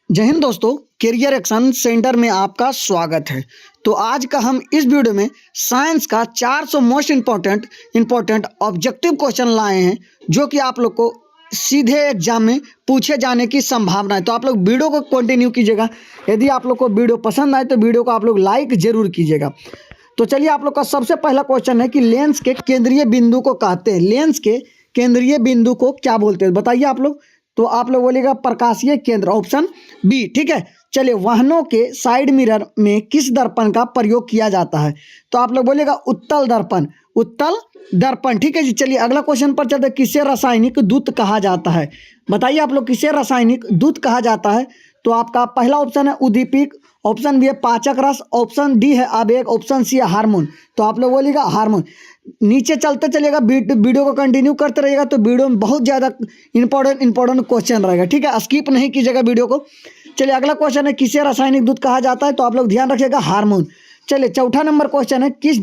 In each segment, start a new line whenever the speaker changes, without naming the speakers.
जय हिंद दोस्तों, career action centre में आपका स्वागत है। तो आज का हम इस वीडियो में साइंस का 400 मोस्ट इम्पोर्टेंट ऑब्जेक्टिव क्वेश्चन लाए हैं, जो कि आप लोग को सीधे एग्जाम में पूछे जाने की संभावना है। तो आप लोग वीडियो को कंटिन्यू कीजिएगा। यदि आप लोग को वीडियो पसंद आए तो वीडियो को आप लोग लाइक जरूर कीजिएगा। तो चलिए, आप लोग का सबसे पहला क्वेश्चन है कि लेंस के केंद्रीय बिंदु को कहते हैं, लेंस के केंद्रीय बिंदु को क्या बोलते हैं, बताइए आप लोग। तो आप लोग बोलेगा प्रकाशीय केंद्र, ऑप्शन बी। ठीक है, चलिए, वाहनों के साइड मिरर में किस दर्पण का प्रयोग किया जाता है? तो आप लोग बोलेगा उत्तल दर्पण, उत्तल दर्पण। ठीक है जी। चलिए, अगला क्वेश्चन पर चलते हैं। किसे रासायनिक दूत कहा जाता है? बताइए आप लोग, किसे रासायनिक दूत कहा जाता है? तो आपका पहला ऑप्शन है उद्दीपक, ऑप्शन बी है पाचक रस, ऑप्शन डी है आवेग, ऑप्शन सी है हार्मोन। तो आप लोग बोलिएगा हार्मोन। नीचे चलते चलिएगा, वीडियो को कंटिन्यू करते रहिएगा, तो वीडियो में बहुत ज़्यादा इंपॉर्टेंट क्वेश्चन रहेगा। ठीक है, स्किप नहीं कीजिएगा वीडियो को। चलिए, अगला क्वेश्चन है किसे रासायनिक दूत कहा जाता है? तो आप लोग ध्यान रखिएगा, हार्मोन। चलिए, चौथा नंबर क्वेश्चन है किस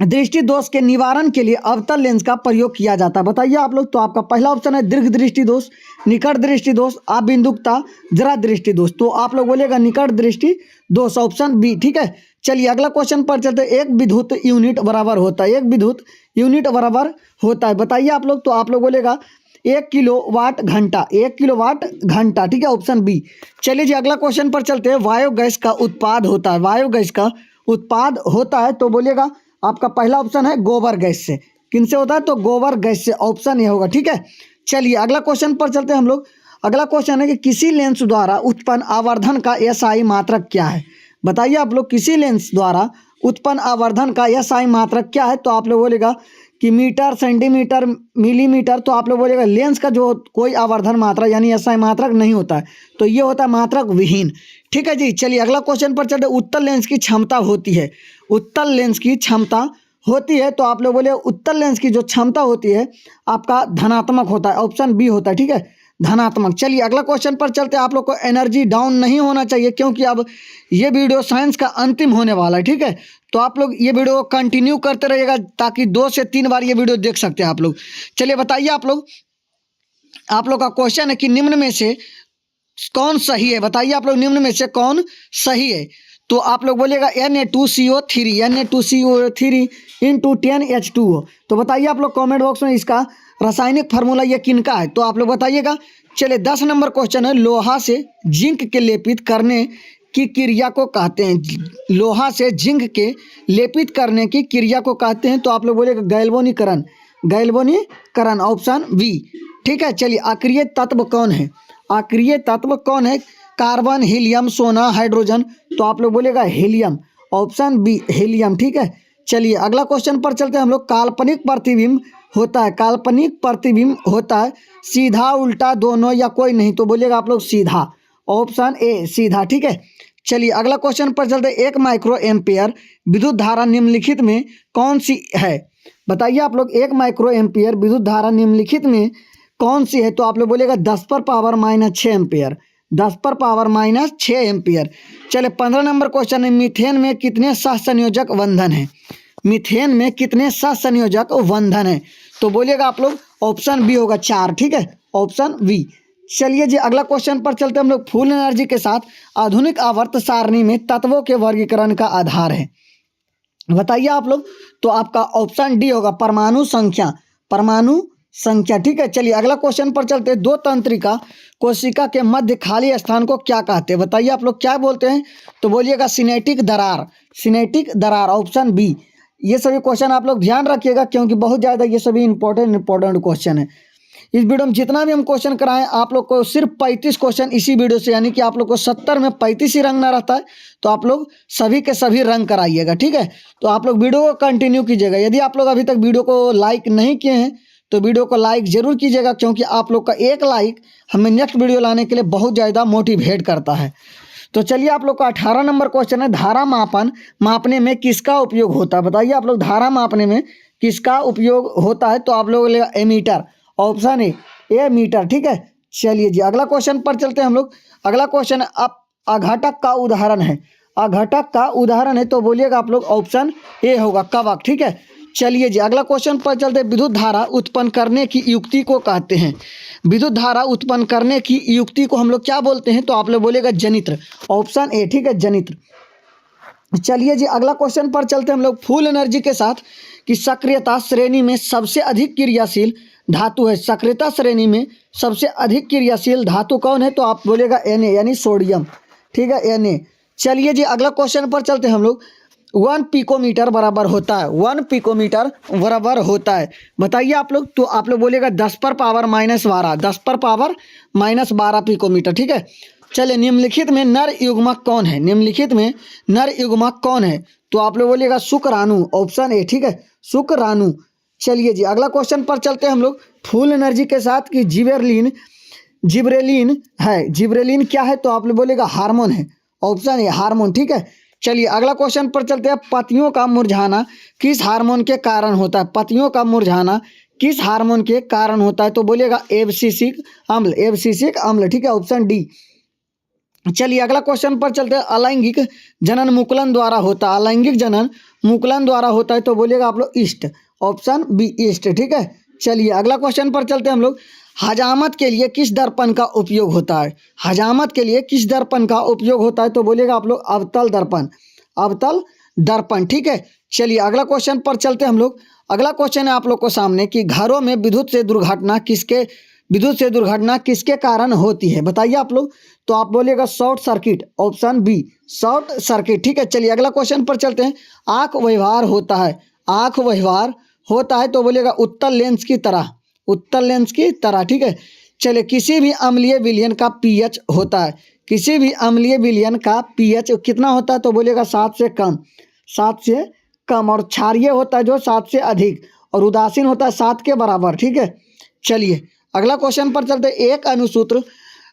दृष्टि दोष के निवारण के लिए अवतल लेंस का प्रयोग किया जाता है? बताइए आप लोग। तो आपका पहला ऑप्शन है दीर्घ दृष्टि दोष, निकट दृष्टि दोष, अबिंदुकता, जरा दृष्टि दोष। तो आप लोग बोलेगा निकट दृष्टि दोष, ऑप्शन बी। ठीक है, चलिए अगला क्वेश्चन पर चलते हैं। एक विद्युत यूनिट बराबर होता है, एक विद्युत यूनिट बराबर होता है, बताइए आप लोग। तो आप लोग बोलेगा 1 किलोवाट घंटा, 1 किलोवाट घंटा। ठीक है, ऑप्शन बी। चलिए जी, अगला क्वेश्चन पर चलते हैं। बायोगैस का उत्पाद होता है, बायोगैस का उत्पाद होता है, तो बोलिएगा आपका पहला ऑप्शन है गोबर गैस से। किन से होता है? तो गोबर गैस से, ऑप्शन ये होगा। ठीक है, चलिए अगला क्वेश्चन पर चलते हैं हम लोग। अगला क्वेश्चन है कि किसी लेंस द्वारा उत्पन्न आवर्धन का एसआई मात्रक क्या है? बताइए आप लोग, किसी लेंस द्वारा उत्पन्न आवर्धन का एसआई मात्रक क्या है? तो आप लोग बोलेगा कि मीटर, सेंटीमीटर, मिलीमीटर। तो आप लोग बोलेगा लेंस का जो कोई आवर्धन मात्रा यानी एसआई मात्रक नहीं होता है, तो ये होता है मात्रक विहीन। ठीक है जी। चलिए अगला क्वेश्चन पर चलते। उत्तल लेंस की क्षमता होती है, उत्तल लेंस की क्षमता होती है, तो आप लोग बोले उत्तल लेंस की जो क्षमता होती है आपका धनात्मक होता है, ऑप्शन बी होता है। ठीक है, धनात्मक। चलिए अगला क्वेश्चन पर चलते। आप लोग को एनर्जी डाउन नहीं होना चाहिए, क्योंकि अब ये वीडियो साइंस का अंतिम होने वाला है। ठीक है, तो आप लोग ये वीडियो कंटिन्यू करते रहिएगा, ताकि 2 से 3 बार ये वीडियो देख सकते हैं आप लोग। चलिए बताइए आप लोग का क्वेश्चन है कि निम्न में से कौन सही है? बताइए आप लोग, निम्न में से कौन सही है? तो आप लोग बोलिएगा Na2CO3, Na2CO3 इंटू 10H2O। तो बताइए आप लोग कमेंट बॉक्स में इसका रासायनिक फार्मूला ये किनका है, तो आप लोग बताइएगा। चलिए 10 नंबर क्वेश्चन है, लोहा से जिंक के लेपित करने की क्रिया को कहते हैं, लोहा से जिंक के लेपित करने की क्रिया को कहते हैं। तो आप लोग बोलिएगा गैल्वेनीकरण, गैल्वेनीकरण, ऑप्शन बी। ठीक है, चलिए अक्रिय तत्व कौन है? अक्रिय तत्व कौन है? कार्बन, हीलियम, सोना, हाइड्रोजन। तो आप लोग बोलेगा हीलियम, ऑप्शन बी, हीलियम। ठीक है, चलिए अगला क्वेश्चन पर चलते हैं हम लोग। काल्पनिक प्रतिबिंब होता है, काल्पनिक प्रतिबिंब होता है सीधा, उल्टा, दोनों या कोई नहीं। तो बोलिएगा आप लोग सीधा, ऑप्शन ए, सीधा। ठीक है, चलिए अगला क्वेश्चन पर चलते हैं। 1 माइक्रो एम्पियर विद्युत धारा निम्नलिखित में कौन सी है? बताइए आप लोग, 1 माइक्रो एम्पियर विद्युत धारा निम्नलिखित में कौन सी है? तो आप लोग बोलेगा 10⁻⁻6 एम्पियर, 10⁻⁻6 एम्पियर। चले 15 नंबर क्वेश्चन है। मीथेन में कितने सहसंयोजक बंधन है? मीथेन में कितने सहसंयोजक बंधन है? तो बोलिएगा आप लोग, ऑप्शन बी होगा 4। ठीक है, ऑप्शन बी। चलिए जी, अगला क्वेश्चन पर चलते हम लोग। फुल एनर्जी के साथ आधुनिक आवर्त सारणी में तत्वों के वर्गीकरण का आधार है, बताइए आप लोग। तो आपका ऑप्शन डी होगा परमाणु संख्या, परमाणु संख्या। ठीक है, चलिए अगला क्वेश्चन पर चलते हैं। 2 तंत्रिका कोशिका के मध्य खाली स्थान को क्या कहते हैं? बताइए आप लोग, क्या बोलते हैं? तो बोलिएगा सिनेटिक दरार, सिनेटिक दरार, ऑप्शन बी। ये सभी क्वेश्चन आप लोग ध्यान रखिएगा, क्योंकि बहुत ज़्यादा ये सभी इंपॉर्टेंट क्वेश्चन है। इस वीडियो में जितना भी हम क्वेश्चन कराएं, आप लोग को सिर्फ 35 क्वेश्चन इसी वीडियो से, यानी कि आप लोग को 70 में 35 ही रंग ना रहता है, तो आप लोग सभी के सभी रंग कराइएगा। ठीक है, तो आप लोग वीडियो को कंटिन्यू कीजिएगा। यदि आप लोग अभी तक वीडियो को लाइक नहीं किए हैं तो वीडियो को लाइक जरूर कीजिएगा, क्योंकि आप लोग का एक लाइक हमें नेक्स्ट वीडियो लाने के लिए बहुत ज़्यादा मोटिवेट करता है। तो चलिए, आप लोग का 18 नंबर क्वेश्चन है। धारा मापने में किसका उपयोग होता है? बताइए आप लोग, धारा मापने में किसका उपयोग होता है? तो आप लोग लेगा एमीटर, ऑप्शन ए, मीटर। ठीक है, चलिए जी अगला क्वेश्चन पर चलते हैं हम लोग। अगला क्वेश्चन अब अघटक का उदाहरण है, अघटक का उदाहरण है, तो बोलिएगा आप लोग, ऑप्शन ए होगा कवक। ठीक है, चलिए जी अगला क्वेश्चन पर चलते हैं। विद्युत धारा उत्पन्न करने की युक्ति को कहते हैं। विद्युत धारा उत्पन्न करने की युक्ति को हम लोग क्या बोलते हैं? तो आप लोग बोलेगा जनित्र, ऑप्शन ए, ठीक है, जनित्र। चलिए जी अगला क्वेश्चन पर चलते हैं हम लोग। फुल एनर्जी के साथ कि सक्रियता श्रेणी में सबसे अधिक क्रियाशील धातु है। सक्रियता श्रेणी में सबसे अधिक क्रियाशील धातु कौन है? तो आप बोलेगा Na यानी सोडियम, ठीक है, Na। चलिए जी अगला क्वेश्चन पर चलते हैं हम लोग। 1 पिकोमीटर बराबर होता है, 1 पिकोमीटर बराबर होता है, बताइए आप लोग। तो आप लोग बोलेगा 10 पर पावर -12, 10 पर पावर -12 पिकोमीटर, ठीक है। चलिए निम्नलिखित में नर युग्मक कौन है? निम्नलिखित में नर युग्मक कौन है? तो आप लोग बोलिएगा शुक्राणु, ऑप्शन ए, ठीक है, शुक्राणु। चलिए जी अगला क्वेश्चन पर चलते हैं हम लोग। फुल एनर्जी के साथ कि जिब्रेलिन है। जिब्रेलिन क्या है? तो आप लोग बोलेगा हार्मोन है, ऑप्शन ए, हार्मोन, ठीक है। चलिए अगला क्वेश्चन पर चलते हैं। पत्तियों का मुरझाना किस हार्मोन के कारण होता है? पत्तियों का मुरझाना किस हार्मोन के कारण होता है? तो बोलिएगा एब्सिसिक अम्ल, एब्सिसिक अम्ल, ठीक है, ऑप्शन डी। चलिए अगला क्वेश्चन पर चलते हैं। अलैंगिक जनन मुकुलन द्वारा होता है। अलैंगिक जनन मुकुलन द्वारा होता है, तो बोलिएगा आप लोग ईस्ट, ऑप्शन बी, ईस्ट, ठीक है। चलिए अगला क्वेश्चन पर चलते हैं हम लोग। हजामत के लिए किस दर्पण का उपयोग होता है? हजामत के लिए किस दर्पण का उपयोग होता है? तो बोलिएगा आप लोग अवतल दर्पण, अवतल दर्पण, ठीक है। चलिए अगला क्वेश्चन पर चलते हैं हम लोग। अगला क्वेश्चन है आप लोग को सामने कि घरों में विद्युत से दुर्घटना किसके कारण होती है? बताइए आप लोग। तो आप बोलिएगा short circuit, option B, short circuit, ठीक है। चलिए अगला क्वेश्चन पर चलते हैं। आंख व्यवहार होता है, आंख व्यवहार होता है, तो बोलिएगा उत्तल लेंस की तरह, उत्तल लेंस की तरह, ठीक है। चलिए किसी भी अम्लीय विलयन का पीएच होता है। किसी भी अम्लीय विलयन का पीएच कितना होता है? तो बोलिएगा 7 से कम, 7 से कम। और क्षारीय होता है जो 7 से अधिक, और उदासीन होता है 7 के बराबर, ठीक है। चलिए अगला क्वेश्चन पर चलते हैं। एक अनुसूत्र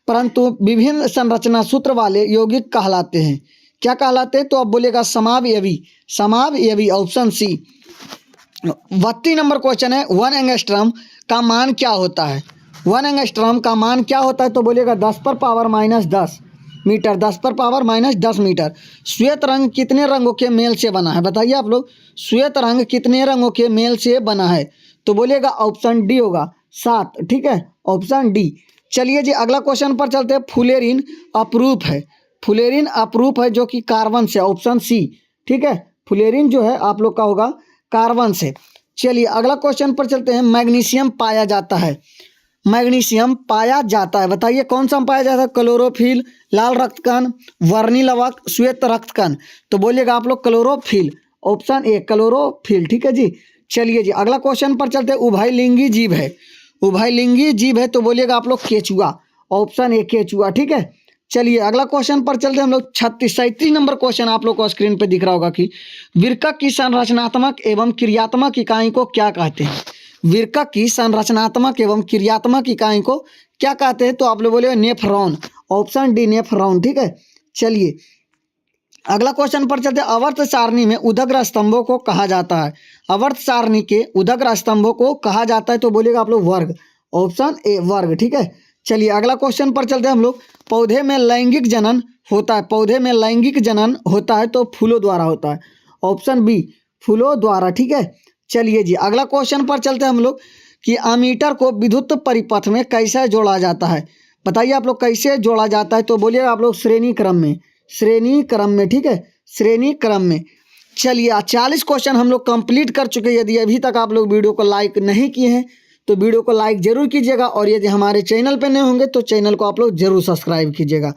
परंतु विभिन्न संरचना सूत्र वाले यौगिक कहलाते हैं। क्या कहलाते हैं? तो आप बोलिएगा समावयवी, समावयवी, ऑप्शन सी। 32 नंबर क्वेश्चन है। 1 एंगस्ट्रॉम का मान क्या होता है? 1 एंगस्ट्रॉम का मान क्या होता है? तो बोलिएगा 10 पर पावर -10 मीटर, 10 पर पावर -10 मीटर। श्वेत रंग कितने रंगों के मेल से बना है? बताइए आप लोग। श्वेत रंग कितने रंगों के मेल से बना है? तो बोलिएगा ऑप्शन डी होगा, 7, ठीक है, ऑप्शन डी। चलिए जी अगला क्वेश्चन पर चलते हैं। फुलेरिन अपरूप है, फुलेरिन अपरूप है जो कि कार्बन से, ऑप्शन सी, ठीक है। फुलेरिन जो है आप लोग का होगा कार्बन से। चलिए अगला क्वेश्चन पर चलते हैं। मैग्नीशियम पाया जाता है, मैग्नीशियम पाया जाता है, बताइए कौन सा पाया जाता है? क्लोरोफिल, लाल रक्तकण, वर्णी लवक, श्वेत रक्तकण। तो बोलिएगा आप लोग क्लोरोफिल, ऑप्शन ए, क्लोरोफिल, ठीक है जी। चलिए जी अगला क्वेश्चन पर चलते हैं। उभयलिंगी जीव है, उभयलिंगी जीव है, तो बोलिएगा आप लोग केचुआ, ऑप्शन ए, केचुआ, ठीक है। चलिए अगला क्वेश्चन पर चलते हैं हम लोग। 37 नंबर क्वेश्चन आप लोग को स्क्रीन पे दिख रहा होगा कि विरकक की संरचनात्मक एवं क्रियात्मक इकाई को क्या कहते हैं? विरकक की संरचनात्मक एवं क्रियात्मक इकाई को क्या कहते हैं? तो आप लोग बोलेगा नेफ्रॉन, ऑप्शन डी, नेफ्रॉन, ठीक है। चलिए अगला क्वेश्चन पर चलते हैं। आवर्त सारणी में उदग्र स्तंभों को कहा जाता है। आवर्त सारणी के उदग्र स्तंभों को कहा जाता है, तो बोलिएगा आप लोग वर्ग, ऑप्शन ए, वर्ग, ठीक है। चलिए अगला क्वेश्चन पर चलते हैं हम लोग। पौधे में लैंगिक जनन होता है, पौधे में लैंगिक जनन होता है, तो फूलों द्वारा होता है, ऑप्शन बी, फूलों द्वारा, ठीक है। चलिए जी अगला क्वेश्चन पर चलते हैं हम लोग कि अमीटर को विद्युत परिपथ में कैसे जोड़ा जाता है? बताइए आप लोग कैसे जोड़ा जाता है? तो बोलिएगा आप लोग श्रेणी क्रम में, श्रेणी क्रम में, ठीक है, श्रेणी क्रम में। चलिए 40 क्वेश्चन हम लोग कंप्लीट कर चुके हैं। यदि अभी तक आप लोग वीडियो को लाइक नहीं किए हैं तो वीडियो को लाइक जरूर कीजिएगा, और यदि हमारे चैनल पे नए होंगे तो चैनल को आप लोग जरूर सब्सक्राइब कीजिएगा,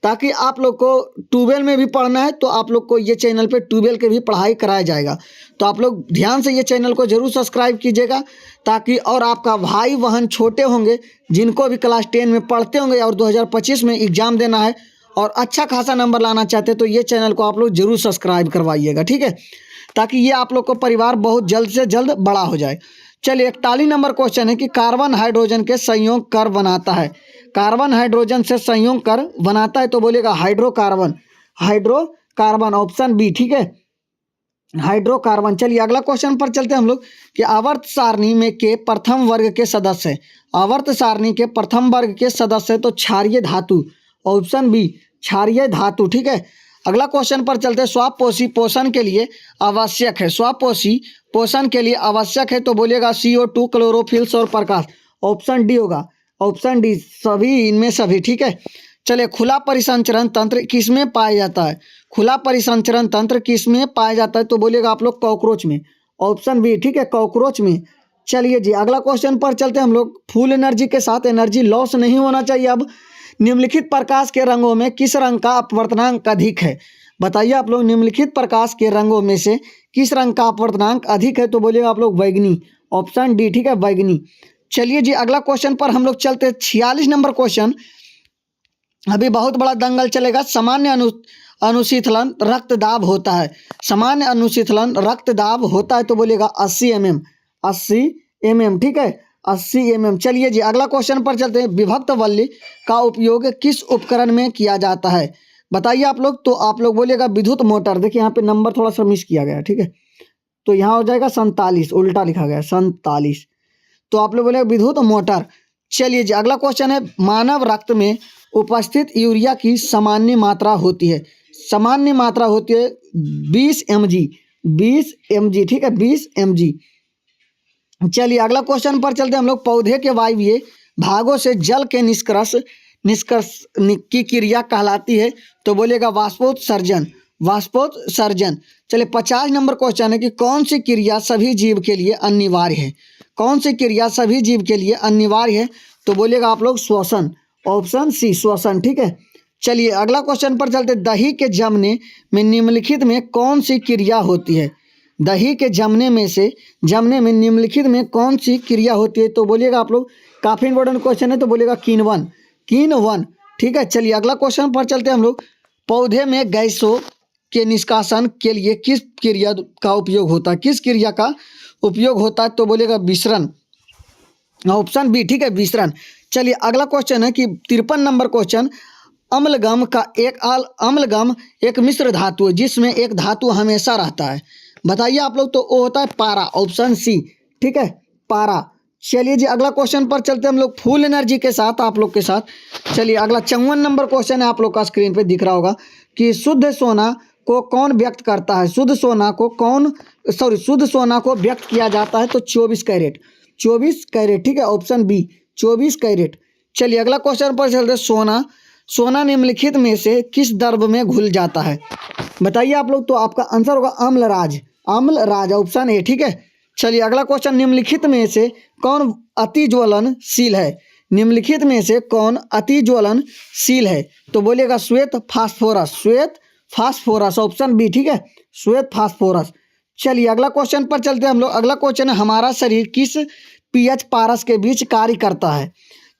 ताकि आप लोग को 12 में भी पढ़ना है तो आप लोग को ये चैनल पे 12 के भी पढ़ाई कराया जाएगा। तो आप लोग ध्यान से ये चैनल को जरूर सब्सक्राइब कीजिएगा, ताकि और आपका भाई बहन छोटे होंगे जिनको भी क्लास 10 में पढ़ते होंगे और 2025 में एग्ज़ाम देना है और अच्छा खासा नंबर लाना चाहते हैं, तो ये चैनल को आप लोग जरूर सब्सक्राइब करवाइएगा, ठीक है, ताकि ये आप लोग को परिवार बहुत जल्द से जल्द बड़ा हो जाए। चलिए 41 नंबर क्वेश्चन है कि कार्बन हाइड्रोजन के संयोग कर बनाता है। कार्बन हाइड्रोजन से संयोग कर बनाता है, तो बोलेगा हाइड्रोकार्बन, हाइड्रोकार्बन, ऑप्शन बी, ठीक है, हाइड्रोकार्बन। चलिए अगला क्वेश्चन पर चलते हैं हम लोग कि आवर्त सारणी में के प्रथम वर्ग के सदस्य है। आवर्त सारणी के प्रथम वर्ग के सदस्य तो क्षारीय धातु, ऑप्शन बी, क्षारीय धातु, ठीक है। अगला क्वेश्चन पर चलते हैं। श्वासपोशी पोषण के लिए आवश्यक है, श्वासपोशी पोषण के लिए आवश्यक है तो बोलिएगा CO2, क्लोरोफिल्स और प्रकाश। ऑप्शन डी होगा, ऑप्शन डी, सभी इनमें सभी। ठीक है, चलिए खुला परिसंचरण तंत्र किसमें पाया जाता है? खुला परिसंचरण तंत्र किसमें पाया जाता है तो बोलिएगा आप लोग कॉकरोच में। ऑप्शन बी, ठीक है, कॉकरोच में। चलिए जी अगला क्वेश्चन पर चलते हैं हम लोग। फुल एनर्जी के साथ एनर्जी लॉस नहीं होना चाहिए। अब निम्नलिखित प्रकाश के रंगों में किस रंग का अपवर्तनांक अधिक है? बताइए आप लोग, निम्नलिखित प्रकाश के रंगों में से किस रंग का अपवर्तनांक अधिक है तो बोलिएगा आप लोग बैगनी। ऑप्शन डी, ठीक है, बैगनी। चलिए जी अगला क्वेश्चन पर हम लोग चलते हैं। 46 नंबर क्वेश्चन, अभी बहुत बड़ा दंगल चलेगा। सामान्य अनुशीतलन रक्तदाब होता है, सामान्य अनुशीतलन रक्तदाब होता है तो बोलिएगा 80 mm, 80 mm, ठीक है, 80 mm। चलिए जी अगला क्वेश्चन पर चलते हैं। विभक्त वल्ली का उपयोग किस उपकरण में किया जाता है? बताइए आप लोग, तो आप लोग बोलिएगा विद्युत मोटर। देखिए यहाँ पे नंबर थोड़ा सा मिस किया गया, ठीक है, तो यहाँ हो जाएगा 47, उल्टा लिखा गया 47, तो आप लोग बोलेगा विद्युत मोटर। चलिए जी अगला क्वेश्चन है। मानव रक्त में उपस्थित यूरिया की सामान्य मात्रा होती है, सामान्य मात्रा होती है 20 mg, 20 mg, ठीक है, 20 mg। चलिए अगला क्वेश्चन पर चलते हैं हम लोग। पौधे के वायवीय भागों से जल के निष्कर्ष की क्रिया कहलाती है तो बोलेगा वाष्पोत्सर्जन, वाष्पोत्सर्जन। चलिए 50 नंबर क्वेश्चन है कि कौन सी क्रिया सभी जीव के लिए अनिवार्य है? कौन सी क्रिया सभी जीव के लिए अनिवार्य है तो बोलेगा आप लोग श्वसन। ऑप्शन सी, श्वसन, ठीक है। चलिए अगला क्वेश्चन पर चलते। दही के जमने में निम्नलिखित में कौन सी क्रिया होती है? दही के जमने में निम्नलिखित में कौन सी क्रिया होती है तो बोलिएगा आप लोग, काफ़ी इंपॉर्टेंट क्वेश्चन है तो बोलिएगा किण्वन, किण्वन, ठीक है। चलिए अगला क्वेश्चन पर चलते हैं हम लोग। पौधे में गैसों के निष्कासन के लिए किस क्रिया का उपयोग होता है? किस क्रिया का उपयोग होता है तो बोलिएगा विसरण। ऑप्शन बी, ठीक है, विसरण। चलिए अगला क्वेश्चन है कि 53 नंबर क्वेश्चन। अम्लगम एक मिश्र धातु है जिसमें एक धातु हमेशा रहता है। बताइए आप लोग, तो वो होता है पारा। ऑप्शन सी, ठीक है, पारा। चलिए जी अगला क्वेश्चन पर चलते हैं हम लोग फुल एनर्जी के साथ आप लोग के साथ। चलिए अगला 54 नंबर क्वेश्चन है, आप लोग का स्क्रीन पे दिख रहा होगा कि शुद्ध सोना को कौन व्यक्त करता है? शुद्ध सोना को व्यक्त किया जाता है तो 24 कैरेट, 24 कैरेट, ठीक है, ऑप्शन बी, 24 कैरेट। चलिए अगला क्वेश्चन पर चलते हैं। सोना निम्नलिखित में से किस द्रव्य में घुल जाता है? बताइए आप लोग, तो आपका आंसर होगा अम्लराज, अम्लराज, ऑप्शन ए, ठीक है। चलिए अगला क्वेश्चन। निम्नलिखित में से कौन अति ज्वलनशील है? निम्नलिखित में से कौन अति ज्वलनशील है तो बोलिएगा श्वेत फास्फोरस, श्वेत फास्फोरस, ऑप्शन बी, ठीक है, श्वेत फास्फोरस। चलिए अगला क्वेश्चन पर चलते हैं हम लोग। अगला क्वेश्चन है, हमारा शरीर किस pH पारस के बीच कार्य करता है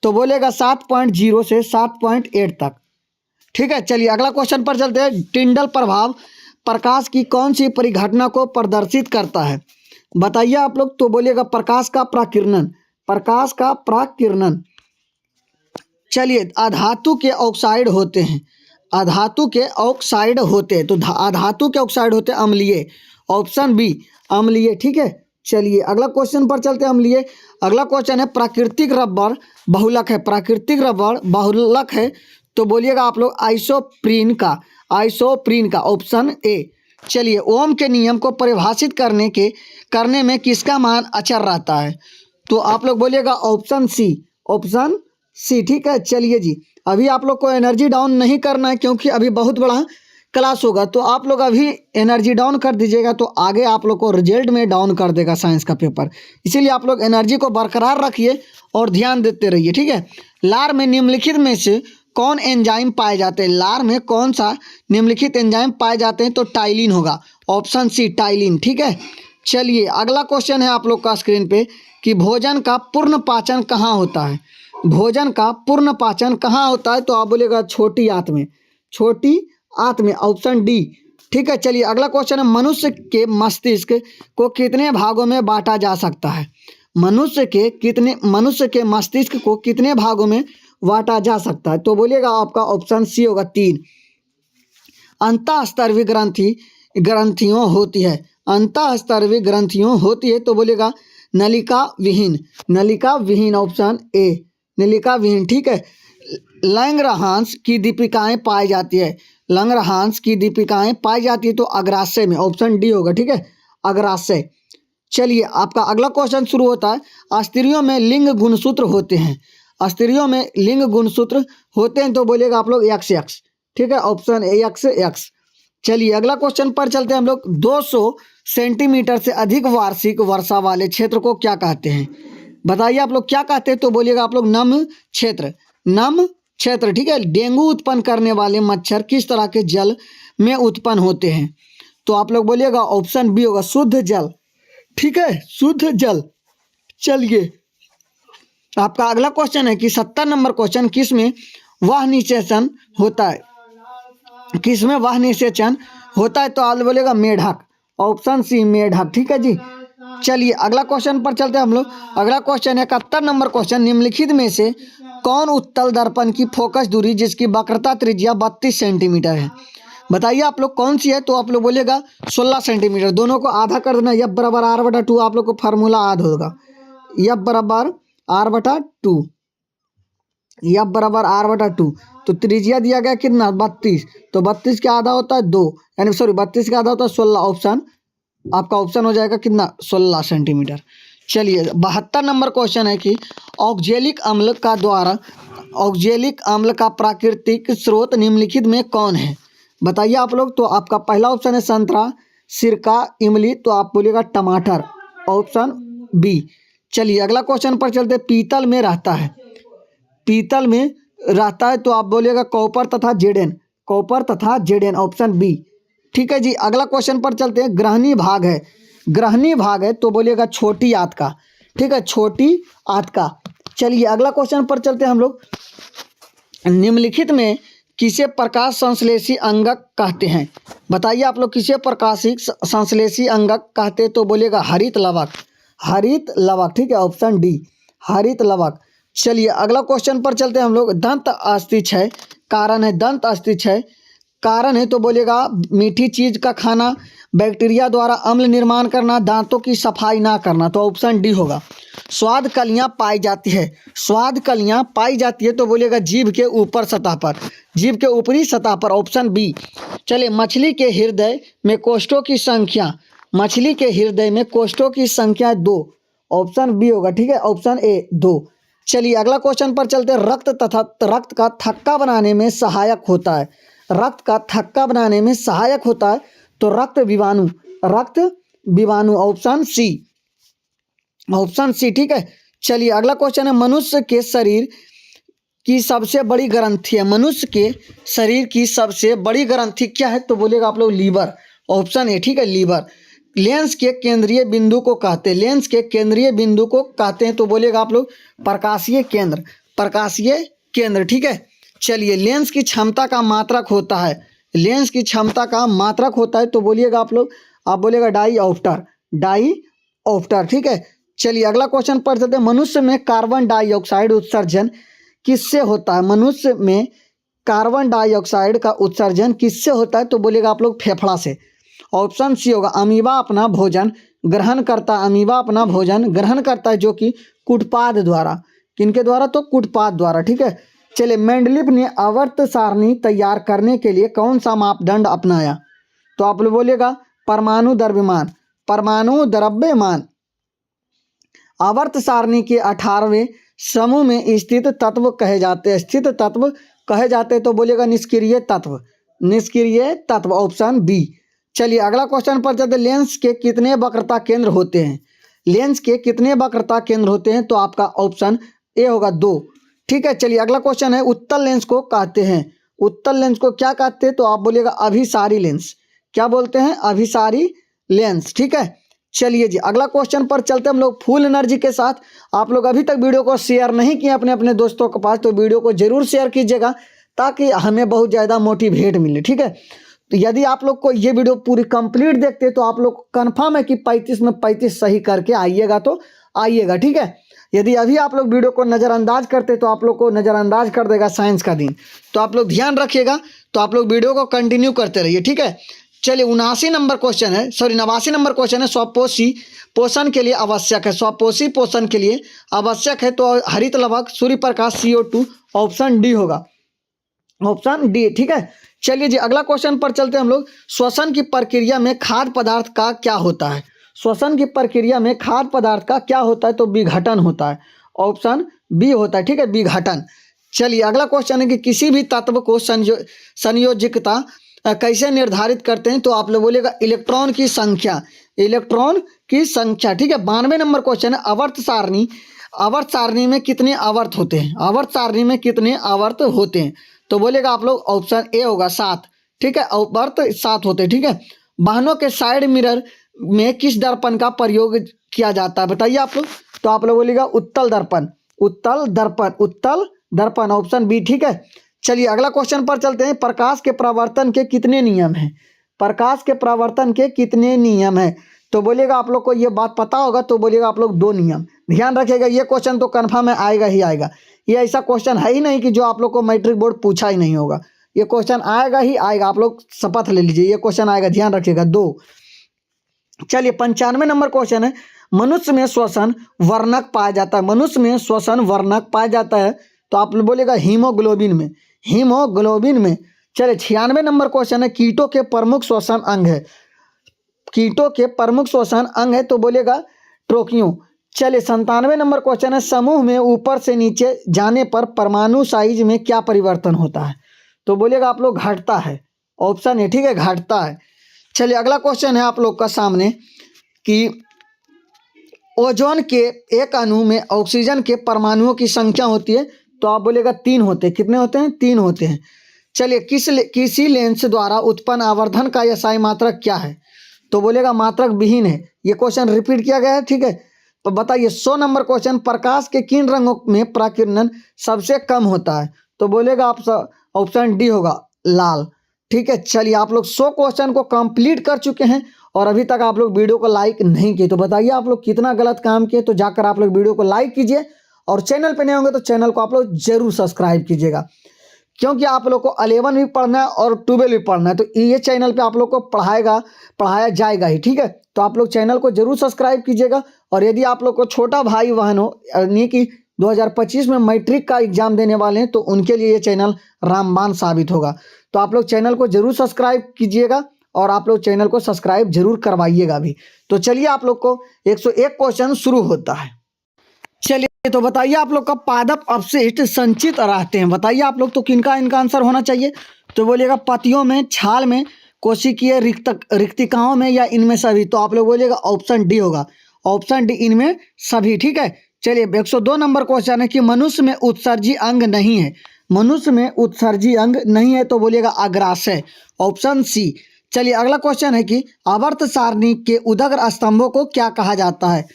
तो बोलेगा 7.0 से 7.8 तक, ठीक है। चलिए अगला क्वेश्चन पर चलते हैं। टिंडल प्रभाव प्रकाश की कौन सी परिघटना को प्रदर्शित करता है? बताइए आप लोग, तो बोलिएगा प्रकाश का प्राकिरणन, प्रकाश का प्राकिरणन। चलिए अधातु के ऑक्साइड होते हैं, अधातु के ऑक्साइड होते हैं तो अधातु के ऑक्साइड होते हैं अम्लीय, ऑप्शन बी, अम्लीय, ठीक है। चलिए अगला क्वेश्चन पर चलते हैं अम्लीय। अगला क्वेश्चन है प्राकृतिक रबर बहुलक है, प्राकृतिक रबर बहुलक है तो बोलिएगा आप लोग आइसोप्रीन का, आइसोप्रीन का, ऑप्शन ए। चलिए ओम के नियम को परिभाषित करने में किसका मान अचर रहता है तो आप लोग बोलिएगा ऑप्शन सी, ऑप्शन सी, ठीक है। चलिए जी अभी आप लोग को एनर्जी डाउन नहीं करना है क्योंकि अभी बहुत बड़ा क्लास होगा, तो आप लोग अभी एनर्जी डाउन कर दीजिएगा तो आगे आप लोग को रिजल्ट में डाउन कर देगा साइंस का पेपर। इसीलिए आप लोग एनर्जी को बरकरार रखिए और ध्यान देते रहिए, ठीक है। लार में निम्नलिखित में से कौन एंजाइम पाए जाते हैं? लार में कौन सा निम्नलिखित एंजाइम पाए जाते हैं तो टाइलिन होगा, ऑप्शन सी, टाइलिन, ठीक है। चलिए अगला क्वेश्चन है आप लोग का स्क्रीन पे कि भोजन का पूर्ण पाचन कहाँ होता है? भोजन का पूर्ण पाचन कहाँ होता है तो आप बोलिएगा छोटी आंत में, छोटी आंत में, ऑप्शन डी, ठीक है। चलिए अगला क्वेश्चन है। मनुष्य के मस्तिष्क को कितने भागों में बांटा जा सकता है? मनुष्य के मस्तिष्क को कितने भागों में बांटा जा सकता है तो बोलिएगा आपका ऑप्शन सी होगा, 3। अंतःस्तरवी ग्रंथियों होती है, अंतःस्तरवी ग्रंथियों होती है तो बोलिएगा नलिका विहीन, नलिका विहीन, ऑप्शन ए, नलिका विहीन, ठीक है। लैंगरहांस की दीपिकाएं पाई जाती है लंगरहांस की दीपिकाएं पाई जाती है तो अग्राशय में, ऑप्शन डी होगा, ठीक है, अग्राशय। चलिए आपका अगला क्वेश्चन शुरू होता है, स्त्रियों में लिंग गुणसूत्र होते हैं, स्त्रियों में लिंग गुणसूत्र होते हैं तो बोलिएगा आप लोग एक्स एक्स, ठीक है, ऑप्शन ए एक्स एक्स। चलिए अगला क्वेश्चन पर चलते हैं हम लोग, 200 सेंटीमीटर से अधिक वार्षिक वर्षा वाले क्षेत्र को क्या कहते हैं? बताइए आप लोग क्या कहते हैं, तो बोलिएगा आप लोग नम क्षेत्र, नम क्षेत्र, ठीक है। डेंगू उत्पन्न करने वाले मच्छर किस तरह के जल में उत्पन्न होते हैं? तो आप लोग बोलिएगा ऑप्शन बी होगा, शुद्ध जल, ठीक है, शुद्ध जल। चलिए आपका अगला क्वेश्चन है कि 70 नंबर क्वेश्चन, किस में वह निषेचन होता है? किस में वह निषेचन होता है? तो आप बोलेगा मेढक, ऑप्शन सी मेढक, ठीक है जी। चलिए अगला क्वेश्चन पर चलते हैं हम लोग। अगला क्वेश्चन है 71 नंबर क्वेश्चन, निम्नलिखित में से कौन उत्तल दर्पण की फोकस दूरी जिसकी वक्रता त्रिज्या 32 सेंटीमीटर है? बताइए आप लोग कौन सी है? तो आप लोग बोलेगा 16 सेंटीमीटर। दोनों को आधा कर देना, एफ बराबर आर बटा 2, आप लोग को फार्मूला याद होगा, एफ बराबर आर बटा 2, एफ बराबर आर बटा 2। तो त्रिज्या दिया गया कितना, 32, तो 32 का आधा होता है 2, यानी सॉरी 32 का आधा होता है 16, ऑप्शन आपका ऑप्शन हो जाएगा कितना, 16 सेंटीमीटर। चलिए 72 नंबर क्वेश्चन है कि ऑक्जेलिक अम्ल का द्वारा, ऑक्जेलिक अम्ल का प्राकृतिक स्रोत निम्नलिखित में कौन है? बताइए आप लोग। तो आपका पहला ऑप्शन है संतरा, सिरका, इमली, तो आप बोलिएगा टमाटर, ऑप्शन बी। चलिए अगला क्वेश्चन पर चलते, पीतल में रहता है, पीतल में रहता है तो आप बोलिएगा कॉपर तथा जेडेन, कॉपर तथा जेडेन, ऑप्शन बी, ठीक है जी। अगला क्वेश्चन पर चलते हैं, ग्रहणी भाग है, ग्रहणी भाग है तो बोलिएगा छोटी आंत का, ठीक है, छोटी आंत का। चलिए अगला क्वेश्चन पर चलते हैं हम लोग, निम्नलिखित में किसे प्रकाश संश्लेषी अंगक कहते हैं? बताइए आप लोग किसे प्रकाशी संश्लेषी अंगक कहते हैं? तो बोलिएगा हरित लवक, हरित लवक, ठीक है, ऑप्शन डी, हरित लवक। चलिए अगला क्वेश्चन पर चलते हैं हम लोग, दंत अस्थि क्षय कारण है, दंत अस्थि क्षय कारण है तो बोलिएगा मीठी चीज का खाना, बैक्टीरिया द्वारा अम्ल निर्माण करना, दांतों की सफाई ना करना, तो ऑप्शन डी होगा। स्वाद कलियां पाई जाती है, स्वाद कलियां पाई जाती है तो बोलिएगा जीभ के ऊपर सतह पर, जीभ के ऊपरी सतह पर, ऑप्शन बी। चलिए मछली के हृदय में कोष्ठों की संख्या, मछली के हृदय में कोष्ठों की संख्या 2, ऑप्शन बी होगा, ठीक है, ऑप्शन ए 2। चलिए अगला क्वेश्चन पर चलते हैं, रक्त तथा रक्त का थक्का बनाने में सहायक होता है, रक्त का थक्का बनाने में सहायक होता है तो रक्त विवाणु, रक्त विवाणु, ऑप्शन सी, ऑप्शन सी, ठीक है। चलिए अगला क्वेश्चन है, मनुष्य के शरीर की सबसे बड़ी ग्रंथि है, मनुष्य के शरीर की सबसे बड़ी ग्रंथि क्या है? तो बोलिएगा आप लोग लीवर, ऑप्शन ए, ठीक है, लीवर। लेंस के केंद्रीय बिंदु को कहते हैं, लेंस के केंद्रीय बिंदु को कहते हैं तो बोलिएगा आप लोग प्रकाशीय केंद्र, प्रकाशीय केंद्र, ठीक है। चलिए लेंस की क्षमता का मात्रक होता है, लेंस की क्षमता का मात्रक होता है तो बोलिएगा आप लोग, आप बोलिएगा डाई ऑप्टर, डाई ऑप्टर, ठीक है। चलिए अगला क्वेश्चन पढ़ सकते हैं, मनुष्य में कार्बन डाइऑक्साइड उत्सर्जन किससे होता है? मनुष्य में कार्बन डाइऑक्साइड का उत्सर्जन किससे होता है? तो बोलिएगा आप लोग फेफड़ा से, ऑप्शन सी होगा। अमीबा अपना भोजन ग्रहण करता, अमीबा अपना भोजन ग्रहण करता है जो कि कुटपाद द्वारा, किनके द्वारा? तो कुटपाद द्वारा, ठीक है। चलिए मेंडलीफ ने आवर्त सारणी तैयार करने के लिए कौन सा मापदंड अपनाया? तो आप लोग बोलिएगा परमाणु द्रव्यमान, परमाणु द्रव्यमान। आवर्त सारणी के 18वें समूह में स्थित तत्व कहे जाते हैं, स्थित तत्व कहे जाते हैं तो बोलिएगा निष्क्रिय तत्व, निष्क्रिय तत्व, ऑप्शन बी। चलिए अगला क्वेश्चन पर चलते, लेंस के कितने वक्रता केंद्र होते हैं? लेंस के कितने वक्रता केंद्र होते हैं? तो आपका ऑप्शन ए होगा 2, ठीक है। चलिए अगला क्वेश्चन है, उत्तल लेंस को कहते हैं, उत्तल लेंस को क्या कहते हैं? तो आप बोलिएगा अभिसारी लेंस, क्या बोलते हैं? अभिसारी लेंस, ठीक है। चलिए जी अगला क्वेश्चन पर चलते हम लोग, फुल एनर्जी के साथ। आप लोग अभी तक वीडियो को शेयर नहीं किए अपने अपने दोस्तों के पास, तो वीडियो को जरूर शेयर कीजिएगा ताकि हमें बहुत ज़्यादा मोटिवेट मिले, ठीक है। तो यदि आप लोग को ये वीडियो पूरी कंप्लीट देखते हैं तो आप लोग कंफर्म है कि 35 में 35 सही करके आइएगा, तो आइएगा, ठीक है। यदि अभी आप लोग वीडियो को नज़रअंदाज करते तो आप लोग को नज़रअंदाज कर देगा साइंस का दिन, तो आप लोग ध्यान रखिएगा, तो आप लोग वीडियो को कंटिन्यू करते रहिए, ठीक है। चलिए 79 नंबर क्वेश्चन है, सॉरी 89 नंबर क्वेश्चन है, स्वपोषी पोषण के लिए आवश्यक है, स्वपोषी पोषण के लिए आवश्यक है तो हरित लवक, Surya Prakash, CO2, option D होगा, ऑप्शन डी, ठीक है। चलिए जी अगला क्वेश्चन पर चलते हैं हम लोग। श्वसन की प्रक्रिया में खाद्य पदार्थ का क्या होता है? श्वसन की प्रक्रिया में खाद्य पदार्थ का क्या होता है? तो विघटन होता है। ऑप्शन बी होता है, ठीक है, विघटन। चलिए अगला क्वेश्चन है कि किसी भी तत्व को संयोजकता कैसे निर्धारित करते हैं? तो आप लोग बोलिएगा इलेक्ट्रॉन की संख्या, इलेक्ट्रॉन की संख्या, ठीक है। 92 नंबर क्वेश्चन है आवर्त सारणी, आवर्त सारणी में कितने आवर्त होते हैं? आवर्त सारणी में कितने आवर्त होते हैं? तो बोलेगा आप लोग ऑप्शन ए होगा 7, ठीक है, आवर्त 7 होते हैं, ठीक है। वाहनों के साइड मिरर में किस दर्पण का प्रयोग किया जाता है? बताइए आप लोग। तो आप लोग बोलिएगा उत्तल दर्पण, उत्तल दर्पण, उत्तल दर्पण, ऑप्शन बी, ठीक है। चलिए अगला क्वेश्चन पर चलते हैं। प्रकाश के परावर्तन के कितने नियम हैं? प्रकाश के परावर्तन के कितने नियम हैं? तो बोलिएगा आप लोग को ये बात पता होगा, तो बोलिएगा आप लोग 2 नियम। ध्यान रखिएगा, ये क्वेश्चन तो कन्फर्म है, आएगा ही आएगा। ये ऐसा क्वेश्चन है ही नहीं कि जो आप लोग को मैट्रिक बोर्ड पूछा ही नहीं होगा। ये क्वेश्चन आएगा ही आएगा, आप लोग शपथ ले लीजिए, ये क्वेश्चन आएगा, ध्यान रखिएगा। 2। चलिए 95 नंबर क्वेश्चन है। मनुष्य में श्वसन वर्णक पाया जाता है, मनुष्य में श्वसन वर्णक पाया जाता है। तो आप बोलेगा हीमोग्लोबिन में, हीमोग्लोबिन में। चलिए 96 नंबर क्वेश्चन है। कीटों के प्रमुख श्वसन अंग है, कीटों के प्रमुख श्वसन अंग है, तो बोलेगा ट्रोकियो। चलिए 97 नंबर क्वेश्चन है। समूह में ऊपर से नीचे जाने पर परमाणु साइज में क्या परिवर्तन होता है? तो बोलिएगा आप लोग घटता है, ऑप्शन ए, ठीक है, घटता है। चलिए अगला क्वेश्चन है आप लोग का सामने कि ओजोन के एक अणु में ऑक्सीजन के परमाणुओं की संख्या होती है। तो आप बोलेगा 3 होते हैं। कितने होते हैं? 3 होते हैं। चलिए किसी लेंस द्वारा उत्पन्न आवर्धन का SI मात्रक क्या है? तो बोलेगा मात्रक विहीन है। ये क्वेश्चन रिपीट किया गया है, ठीक है। तो बताइए 100 नंबर क्वेश्चन। प्रकाश के किन रंगों में प्रकीर्णन सबसे कम होता है? तो बोलेगा आप ऑप्शन डी होगा, लाल, ठीक है। चलिए आप लोग 100 क्वेश्चन को कंप्लीट कर चुके हैं और अभी तक आप लोग वीडियो को लाइक नहीं किए, तो बताइए आप लोग कितना गलत काम किए। तो जाकर आप लोग वीडियो को लाइक कीजिए और चैनल पे नए होंगे तो चैनल को आप लोग जरूर सब्सक्राइब कीजिएगा, क्योंकि आप लोग को 11 भी पढ़ना है और 12 भी पढ़ना है। तो ये चैनल पे आप लोग को पढ़ाया जाएगा ही, ठीक है। तो आप लोग चैनल को जरूर सब्सक्राइब कीजिएगा। और यदि आप लोग को छोटा भाई बहन हो, यानी कि 2025 में मैट्रिक का एग्जाम देने वाले हैं, तो उनके लिए ये चैनल रामबाण साबित होगा। तो आप लोग चैनल को जरूर सब्सक्राइब कीजिएगा और आप लोग चैनल को सब्सक्राइब जरूर करवाइएगा भी। तो चलिए आप लोग को 101 क्वेश्चन शुरू होता है। चलिए तो बताइए आप लोग का पादप अवशिष्ट संचित रहते हैं। बताइए आप लोग तो किनका इनका आंसर होना चाहिए? तो बोलिएगा पत्तियों में, छाल में, कोशिकीय रिक्तिकाओं में, या इनमें सभी। तो आप लोग बोलिएगा ऑप्शन डी होगा, ऑप्शन डी, इनमें सभी, ठीक है। चलिए 102 नंबर क्वेश्चन है कि मनुष्य में उत्सर्जी अंग नहीं है, मनुष्य में उत्सर्जी अंग नहीं है। तो बोलिएगा अग्राशय, ऑप्शन सी। चलिए अगला क्वेश्चन है कि आवर्त सारणी के उदग्र स्तंभों को क्या कहा जाता है?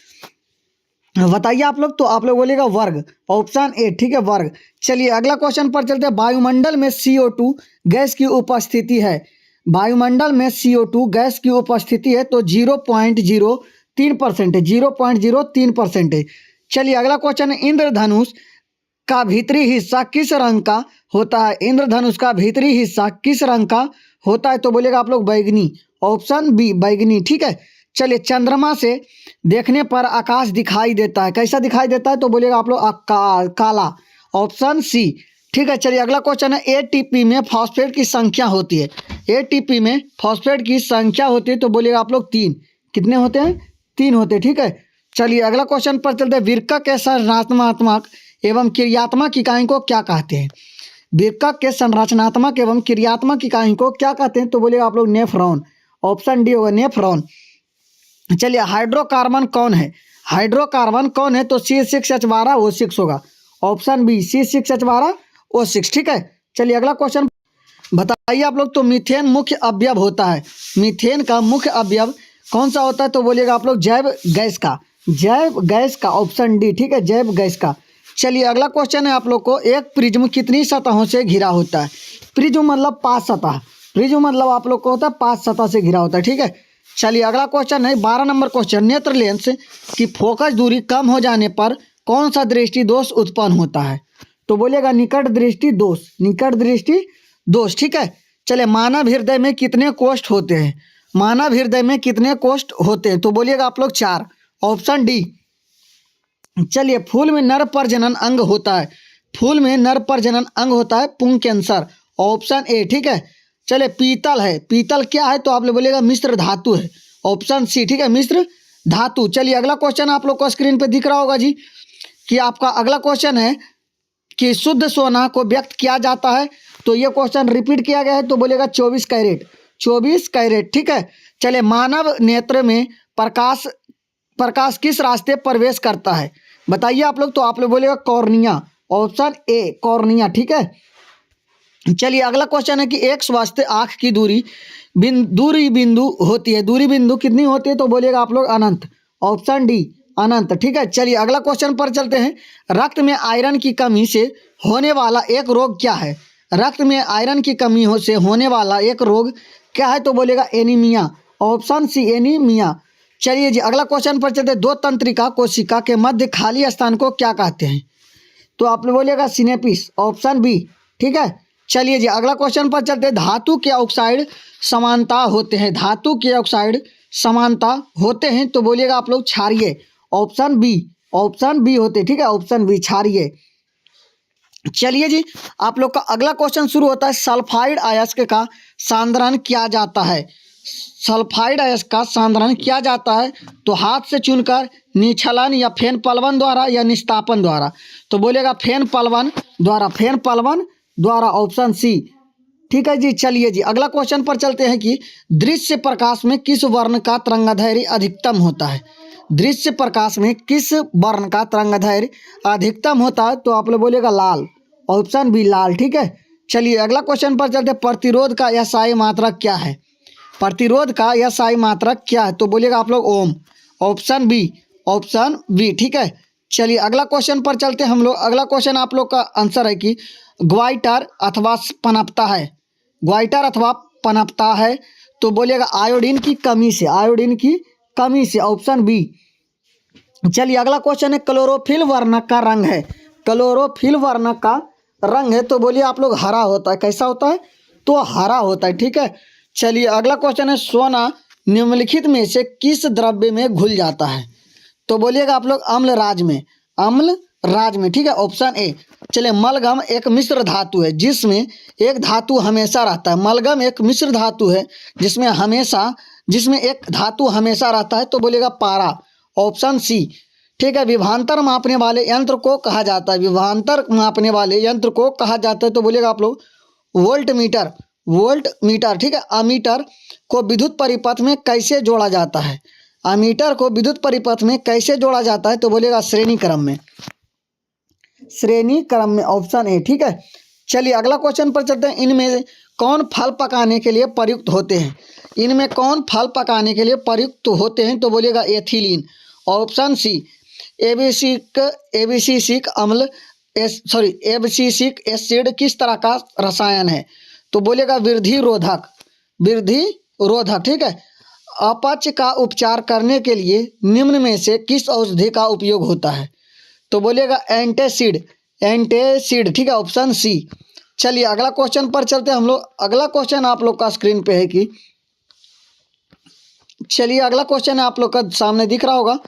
बताइए आप लोग। तो आप लोग बोलिएगा वर्ग, ऑप्शन ए, ठीक है, वर्ग। चलिए अगला क्वेश्चन पर चलते हैं। वायुमंडल में CO2 गैस की उपस्थिति है, वायुमंडल में CO2 गैस की उपस्थिति है। तो 0.03% है, 0.03% है। चलिए अगला क्वेश्चन है। इंद्रधनुष का भीतरी हिस्सा किस रंग का होता है? इंद्रधनुष का भीतरी हिस्सा किस रंग का होता है? तो बोलिएगा आप लोग बैगनी, ऑप्शन बी, बैगनी, ठीक है। चलिए चंद्रमा से देखने पर आकाश दिखाई देता है, कैसा दिखाई देता है? तो बोलिएगा आप लोग काला, ऑप्शन सी, ठीक है। चलिए अगला क्वेश्चन है। ATP में फॉस्फेट की संख्या होती है, ATP में फॉस्फेट की संख्या होती है। तो बोलिएगा आप लोग 3। कितने होते हैं? 3 होते हैं, ठीक है। चलिए अगला क्वेश्चन पर चलते हैं। वृक्क के संरचनात्मक एवं क्रियात्मक इकाई को क्या कहते हैं? वृक्क के संरचनात्मक एवं क्रियात्मक इकाई को क्या कहते हैं? तो बोलिएगा आप लोग नेफ्रॉन, ऑप्शन डी होगा, नेफ्रॉन। चलिए हाइड्रोकार्बन कौन है? हाइड्रोकार्बन कौन है? तो C6H12O6 होगा, ऑप्शन बी, C6H12O6, ठीक है। चलिए अगला क्वेश्चन बताइए आप लोग। तो मीथेन मुख्य अवयव होता है, मीथेन का मुख्य अवयव कौन सा होता है? तो बोलिएगा आप लोग जैव गैस का, जैव गैस का, ऑप्शन डी, ठीक है, जैव गैस का। चलिए अगला क्वेश्चन है आप लोग को। एक प्रिज्म कितनी सतहों से घिरा होता है? प्रिज्म मतलब 5 सतह, प्रिज्म मतलब आप लोग को होता है 5 सतह से घिरा होता है, ठीक है। चलिए अगला क्वेश्चन है 12 नंबर क्वेश्चन। नेत्र लेंस की फोकस दूरी कम हो जाने पर कौन सा दृष्टि दोष उत्पन्न होता है? तो बोलिएगा निकट दृष्टि दोष, निकट दृष्टि दोष, ठीक है। चलिए मानव हृदय में कितने कोष्ठ होते हैं? मानव हृदय में कितने कोष्ठ होते हैं? तो बोलिएगा आप लोग 4, ऑप्शन डी। चलिए फूल में नर प्रजनन अंग होता है, फूल में नर प्रजनन अंग होता है पुंकेसर, ऑप्शन ए, ठीक है। चले पीतल है, पीतल क्या है तो आप लोग बोलिएगा मिश्र धातु है, ऑप्शन सी, ठीक है, मिश्र धातु। चलिए अगला क्वेश्चन आप लोग को स्क्रीन पे दिख रहा होगा जी, कि आपका अगला क्वेश्चन है कि शुद्ध सोना को व्यक्त किया जाता है, तो ये क्वेश्चन रिपीट किया गया है, तो बोलेगा 24 कैरेट, 24 कैरेट, ठीक है। चले मानव नेत्र में प्रकाश प्रकाश किस रास्ते प्रवेश करता है, बताइए आप लोग, तो आप लोग बोलेगा कॉर्निया, ऑप्शन ए कॉर्निया, ठीक है। चलिए अगला क्वेश्चन है कि एक स्वस्थ आँख की दूरी बिंदु होती है, दूरी बिंदु कितनी होती है, तो बोलिएगा आप लोग अनंत, ऑप्शन डी अनंत, ठीक है। चलिए अगला क्वेश्चन पर चलते हैं, रक्त में आयरन की कमी से होने वाला एक रोग क्या है, रक्त में आयरन की कमी से होने वाला एक रोग क्या है, तो बोलेगा एनीमिया, ऑप्शन सी एनीमिया। चलिए जी अगला क्वेश्चन पर चलते हैं, दो तंत्रिका कोशिका के मध्य खाली स्थान को क्या कहते हैं, तो आप लोग बोलिएगा सिनेपिस, ऑप्शन बी, ठीक है। चलिए जी अगला क्वेश्चन पर चलते हैं, धातु के ऑक्साइड समानता होते हैं, धातु के ऑक्साइड समानता होते हैं, तो बोलिएगा आप लोग क्षारीय, ऑप्शन बी, ऑप्शन बी होते, ठीक है, ऑप्शन बी क्षारीय। चलिए जी आप लोग का अगला क्वेश्चन शुरू होता है, सल्फाइड अयस्क का सांद्रण किया जाता है, सल्फाइड अयस्क का सांद्रण किया जाता है, तो हाथ से चुनकर, निच्छलन या फेन पलवन द्वारा या निस्तापन द्वारा, तो बोलेगा फेन पलवन द्वारा, फेन पलवन द्वारा, ऑप्शन सी, ठीक है जी। चलिए जी अगला क्वेश्चन पर चलते हैं कि दृश्य प्रकाश में किस वर्ण का तरंगदैर्घ्य अधिकतम होता है, दृश्य प्रकाश में किस वर्ण का तरंगदैर्घ्य अधिकतम होता है, तो आप लोग बोलेगा लाल, ऑप्शन बी लाल, ठीक है। चलिए अगला क्वेश्चन पर चलते हैं, प्रतिरोध का एसआई मात्रक क्या है, प्रतिरोध का एसआई मात्रक क्या है, तो बोलिएगा आप लोग ओम, ऑप्शन बी, ऑप्शन बी, ठीक है। चलिए अगला क्वेश्चन पर चलते हैं हम लोग, अगला क्वेश्चन आप लोग का आंसर है कि ग्वाइटर अथवा पनपता है, ग्वाइटर अथवा पनपता है, तो बोलिएगा आयोडीन की कमी से, आयोडीन की कमी से, ऑप्शन बी। चलिए अगला क्वेश्चन है, क्लोरोफिल वर्णक का रंग है, क्लोरोफिल वर्णक का रंग है, तो बोलिए आप लोग हरा होता है, कैसा होता है, तो हरा होता है, ठीक है। चलिए अगला क्वेश्चन है, सोना निम्नलिखित में से किस द्रव्य में घुल जाता है, तो बोलिएगा आप लोग अम्ल राज में, अम्ल राज में, ठीक है, ऑप्शन ए। चलिए मलगम एक मिश्र धातु है जिसमें एक धातु हमेशा रहता है, मलगम एक मिश्र धातु है जिसमें एक धातु हमेशा रहता है, तो बोलेगा पारा, ऑप्शन सी, ठीक है। विभवांतर मापने वाले यंत्र को कहा जाता है, विभवांतर मापने वाले यंत्र को कहा जाता है, तो बोलेगा आप लोग वोल्ट मीटर, वोल्ट मीटर, ठीक है। अमीटर को विद्युत परिपथ में कैसे जोड़ा जाता है, अमीटर को विद्युत परिपथ में कैसे जोड़ा जाता है, तो बोलेगा श्रेणी क्रम में, श्रेणी क्रम में, ऑप्शन ए, ठीक है। चलिए अगला क्वेश्चन पर चलते हैं, इनमें कौन फल पकाने के लिए प्रयुक्त होते हैं, इनमें कौन फल पकाने के लिए प्रयुक्त होते हैं, तो बोलिएगा एथिलीन, ऑप्शन सी। एबिसिसिक अम्ल एबिसिसिक एसिड किस तरह का रसायन है, तो बोलेगा वृद्धि रोधक, वृद्धि रोधक, ठीक है। अपच का उपचार करने के लिए निम्न में से किस औषधि का उपयोग होता है, तो बोलिएगा एंटासिड, एंटासिड, ठीक है, ऑप्शन सी। चलिए अगला क्वेश्चन पर चलते हैं हम लोग, अगला क्वेश्चन आप लोग का स्क्रीन पे है कि, चलिए अगला क्वेश्चन आप लोग का सामने दिख रहा होगा,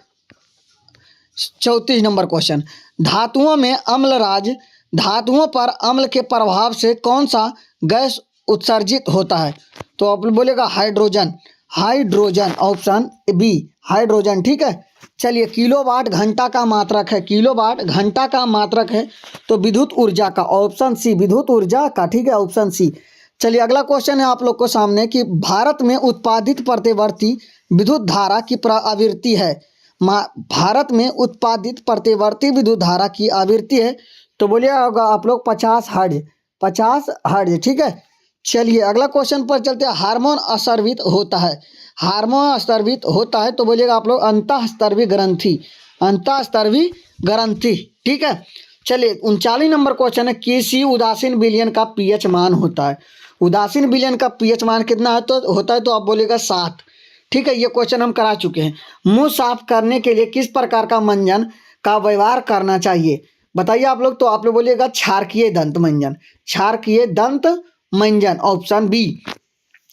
34 नंबर क्वेश्चन, धातुओं में अम्लराज, धातुओं पर अम्ल के प्रभाव से कौन सा गैस उत्सर्जित होता है, तो आप बोलेगा hydrogen, hydrogen, option B hydrogen, ठीक है। चलिए किलोवाट घंटा का मात्रक है, किलोवाट घंटा का मात्रक है, तो विद्युत ऊर्जा का, ऑप्शन सी विद्युत ऊर्जा का, ठीक है, ऑप्शन सी। चलिए अगला क्वेश्चन है आप लोग को सामने कि भारत में उत्पादित प्रतिवर्ती विद्युत धारा की आवृत्ति है, भारत में उत्पादित प्रतिवर्ती विद्युत धारा की आवृत्ति है, तो बोलिए होगा आप लोग 50 हर्ट्ज, 50 हर्ट्ज, ठीक है। चलिए अगला क्वेश्चन पर चलते हैं, हार्मोन अस्रावित होता है, हार्मोन अस्रावित होता है, तो बोलिएगा आप लोग अंतःस्रावी ग्रंथि, अंतःस्रावी ग्रंथि, ठीक है। चलिए 39 नंबर क्वेश्चन है, किसी उदासीन विलयन का पीएच मान होता है, उदासीन विलयन का पीएच मान कितना है तो होता है, तो आप बोलेगा 7, ठीक है। ये क्वेश्चन हम करा चुके हैं। मुंह साफ करने के लिए किस प्रकार का मंजन का व्यवहार करना चाहिए, बताइए आप लोग, तो आप लोग बोलिएगा क्षारकीय दंत मंजन, क्षारकीय दंत मंजन, ऑप्शन बी,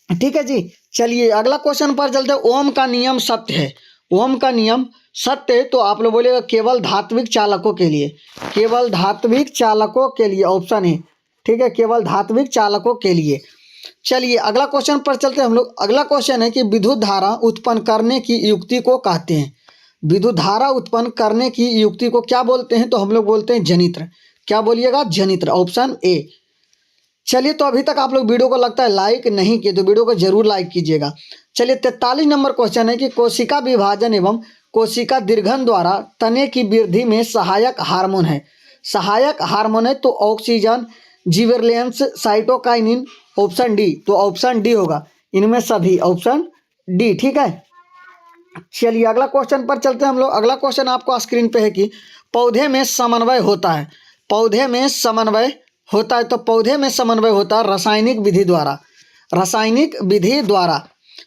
ठीक है जी। चलिए अगला क्वेश्चन पर चलते हैं, ओम का नियम सत्य है, ओम का नियम सत्य है, तो आप लोग बोलिएगा केवल धात्विक चालकों के लिए, केवल धात्विक चालकों के लिए, ऑप्शन है, ठीक है, केवल धात्विक चालकों के लिए। चलिए अगला क्वेश्चन पर चलते हैं हम लोग। अगला क्वेश्चन है कि विद्युत धारा उत्पन्न करने की युक्ति को कहते हैं। विद्युत धारा उत्पन्न करने की युक्ति को क्या बोलते हैं? तो हम लोग बोलते हैं जनित्र। क्या बोलिएगा? जनित्र, ऑप्शन ए। चलिए, तो अभी तक आप लोग वीडियो को लगता है लाइक नहीं किए, तो वीडियो को जरूर लाइक कीजिएगा। चलिए 43 नंबर क्वेश्चन है कि कोशिका विभाजन एवं कोशिका दीर्घन द्वारा तने की वृद्धि में सहायक हार्मोन है। सहायक हार्मोन है तो oxygen, gibberellins, cytokinin, option D. तो ऑप्शन डी होगा इनमें सभी, ऑप्शन डी, ठीक है। चलिए अगला क्वेश्चन पर चलते हैं हम लोग। अगला क्वेश्चन आपको स्क्रीन पे है कि पौधे में समन्वय होता है। पौधे में समन्वय होता है, तो पौधे में समन्वय होता है रासायनिक विधि द्वारा। रासायनिक विधि द्वारा।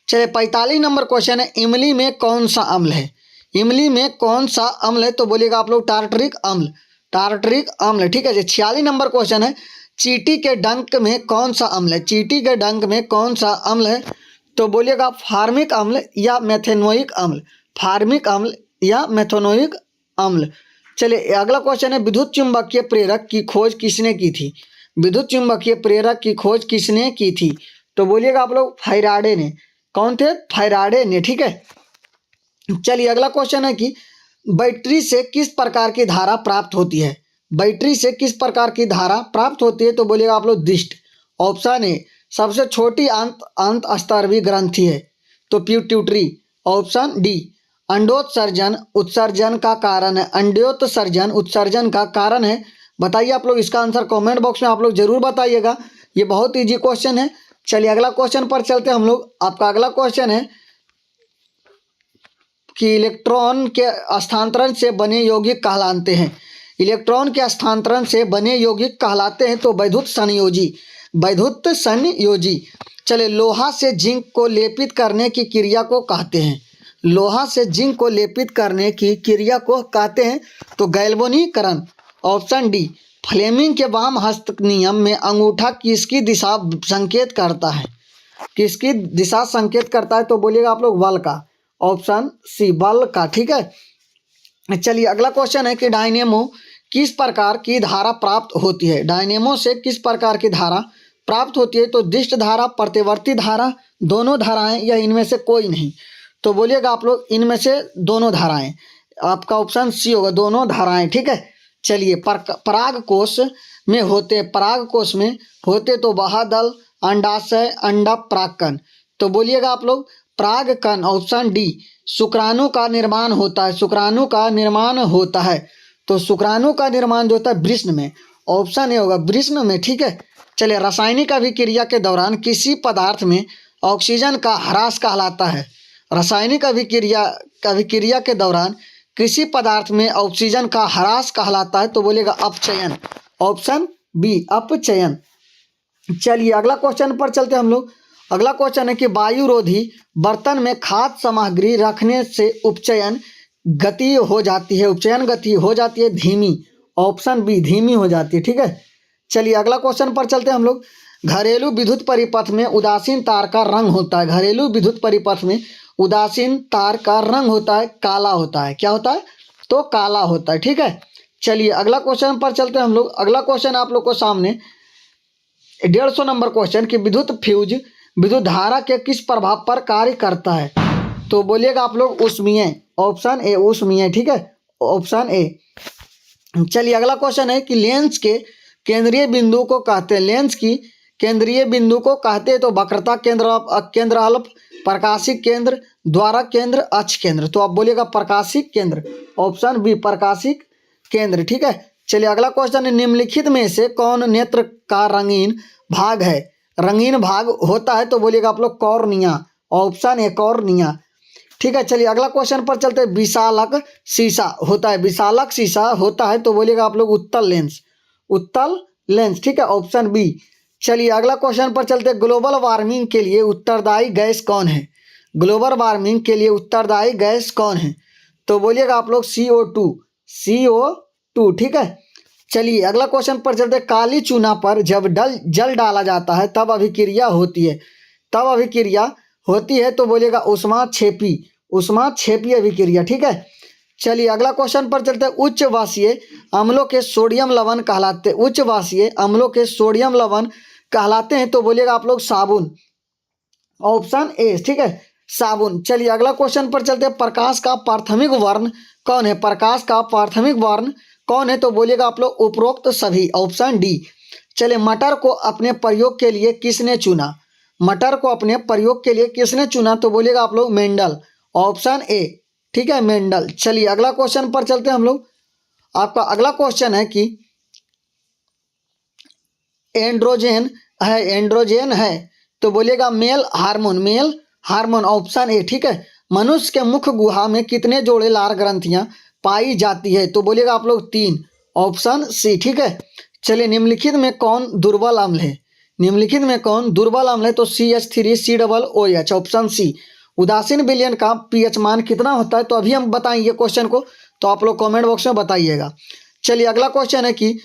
चलिए 45 नंबर क्वेश्चन है, इमली में कौन सा अम्ल है? इमली में कौन सा अम्ल है? तो बोलिएगा आप लोग टार्टरिक अम्ल। टार्टरिक अम्ल, ठीक है जी। 46 नंबर क्वेश्चन है, चींटी के डंक में कौन सा अम्ल है? चींटी के डंक में कौन सा अम्ल है? तो बोलिएगा फार्मिक अम्ल या मेथेनोइक अम्ल। फार्मिक अम्ल या मेथेनोइक अम्ल। चलिए अगला क्वेश्चन है, विद्युत चुम्बकीय प्रेरक की खोज किसने की थी? विद्युत चुम्बकीय प्रेरक की खोज किसने की थी? तो बोलिएगा आप लोग फैराडे ने। कौन थे? फैराडे ने, ठीक है। चलिए अगला क्वेश्चन है कि बैटरी से किस प्रकार की धारा प्राप्त होती है? बैटरी से किस प्रकार की धारा प्राप्त होती है? तो बोलिएगा आप लोग दृष्ट, ऑप्शन ए। सबसे छोटी अंत स्तरवी ग्रंथि है तो प्यूट्यूटरी, ऑप्शन डी। अंडोत्सर्जन उत्सर्जन का कारण है। अंडोत्सर्जन उत्सर्जन का कारण है। बताइए आप लोग, इसका आंसर कमेंट बॉक्स में आप लोग जरूर बताइएगा। ये बहुत इजी क्वेश्चन है। चलिए अगला क्वेश्चन पर चलते हैं हम लोग। आपका अगला क्वेश्चन है कि इलेक्ट्रॉन के स्थानांतरण से बने यौगिक कहलाते हैं। इलेक्ट्रॉन के स्थानांतरण से बने यौगिक कहलाते हैं तो वैद्युत संयोजी। वैद्युत संयोजी। चले लोहा से जिंक को लेपित करने की क्रिया को कहते हैं। लोहा से जिंक को लेपित करने की क्रिया को कहते हैं तो गैल्वेनीकरण, ऑप्शन डी। फ्लेमिंग के वाम हस्त नियम में अंगूठा किसकी दिशा संकेत करता है? किसकी दिशा संकेत करता है? तो बोलिएगा आप लोग बल का, ऑप्शन सी, बल का, ठीक है। चलिए अगला क्वेश्चन है कि डायनेमो किस प्रकार की धारा प्राप्त होती है? डायनेमो से किस प्रकार की धारा प्राप्त होती है? तो दिष्ट धारा, प्रतिवर्ती धारा, दोनों धाराएं या इनमें से कोई नहीं? तो बोलिएगा आप लोग इनमें से दोनों धाराएं। आपका ऑप्शन सी होगा, दोनों धाराएं, ठीक है। चलिए पराग कोश में होते, पराग कोश में होते तो बाह्यदल, अंडाशय, अंडा, परागकण। तो बोलिएगा आप लोग परागकण, ऑप्शन डी। शुक्राणु का निर्माण होता है। शुक्राणु का निर्माण होता है तो शुक्राणु का निर्माण जो होता है वृषण में, ऑप्शन ए होगा, वृषण में, ठीक है। चलिए रासायनिक अभिक्रिया के दौरान किसी पदार्थ में ऑक्सीजन का ह्रास कहलाता है। रासायनिक अभिक्रिया के दौरान किसी पदार्थ में ऑक्सीजन का ह्रास कहलाता है तो बोलेगा अपचयन, ऑप्शन बी, अपचयन। चलिए अगला क्वेश्चन पर चलते हैं हम लोग। अगला क्वेश्चन है कि वायुरोधी बर्तन में खाद्य सामग्री रखने से उपचयन गति हो जाती है। उपचयन गति हो जाती है धीमी, ऑप्शन बी, धीमी हो जाती है, ठीक है। चलिए अगला क्वेश्चन पर चलते हैं हम लोग। घरेलू विद्युत परिपथ में उदासीन तार का रंग होता है। घरेलू विद्युत परिपथ में उदासीन तार का रंग होता है काला होता है। क्या होता है? तो काला होता है, ठीक है। चलिए अगला क्वेश्चन पर चलते हैं हम लोग। अगला क्वेश्चन आप लोग को सामने 150 नंबर क्वेश्चन कि विद्युत फ्यूज विद्युत धारा के किस प्रभाव पर कार्य करता है? तो बोलिएगा आप लोग ऊष्मीय, ऑप्शन ए, ऊष्मीय, ठीक है, ऑप्शन ए। चलिए अगला क्वेश्चन है कि लेंस के केंद्रीय बिंदु को कहते हैं। लेंस की केंद्रीय बिंदु को कहते हैं तो वक्रता केंद्र, केंद्र अल्प, प्रकाशिक केंद्र, द्वारक केंद्र, अक्ष केंद्र। तो आप बोलिएगा प्रकाशिक केंद्र, ऑप्शन बी, प्रकाशिक केंद्र, ठीक है। चलिए अगला क्वेश्चन है, निम्नलिखित में से कौन नेत्र का रंगीन भाग है? रंगीन भाग होता है तो बोलिएगा आप लोग कॉर्निया, ऑप्शन ए, कॉर्निया, ठीक है। चलिए अगला क्वेश्चन पर चलते हैं। विशालक शीशा होता है। विशालक शीशा होता है तो बोलिएगा आप लोग उत्तल लेंस, उत्तल लेंस, ठीक है, ऑप्शन बी। चलिए अगला क्वेश्चन पर चलते हैं। ग्लोबल वार्मिंग के लिए उत्तरदायी गैस कौन है? ग्लोबल वार्मिंग के लिए उत्तरदायी गैस कौन है? तो बोलिएगा आप लोग CO2, CO2, ठीक है। चलिए अगला क्वेश्चन पर चलते हैं। काली चूना पर जब जल डाला जाता है तब अभिक्रिया होती है। तब अभिक्रिया होती है तो बोलिएगा ऊष्माक्षेपी, ऊष्माक्षेपी अभिक्रिया, ठीक है। चलिए अगला क्वेश्चन पर चलते हैं। उच्च वाष्पीय अम्लों के सोडियम लवण कहलाते, उच्च वाष्पीय अम्लों के सोडियम लवण कहलाते हैं? तो बोलिएगा आप लोग साबुन, ऑप्शन ए, ठीक है, साबुन। चलिए अगला क्वेश्चन पर चलते हैं। प्रकाश का प्राथमिक वर्ण कौन है? प्रकाश का प्राथमिक वर्ण कौन है? तो बोलिएगा आप लोग उपरोक्त सभी, ऑप्शन डी। चलिए मटर को अपने प्रयोग के लिए किसने चुना? मटर को अपने प्रयोग के लिए किसने चुना? तो बोलिएगा आप लोग मेंडल, ऑप्शन ए, ठीक है, मेंडल। चलिए अगला क्वेश्चन पर चलते हैं हम लोग। आपका अगला क्वेश्चन है कि एंड्रोजन है तो बोलिएगा male hormone, male hormone, option A, ठीक है। मनुष्य के मुख गुहा में कितने जोड़े लार ग्रंथियां पाई जाती है? तो बोलिएगा आप लोग 3, ऑप्शन सी, ठीक है। चलिए निम्नलिखित में कौन दुर्बल अम्ल है? निम्नलिखित में कौन दुर्बल अम्ल है? तो CH3COOH, ऑप्शन सी। उदासीन विलयन का पीएच मान कितना होता है? तो अभी हम बताएंगे क्वेश्चन को, तो आप लोग कमेंट बॉक्स में बताइएगा। चलिए अगला क्वेश्चन है कि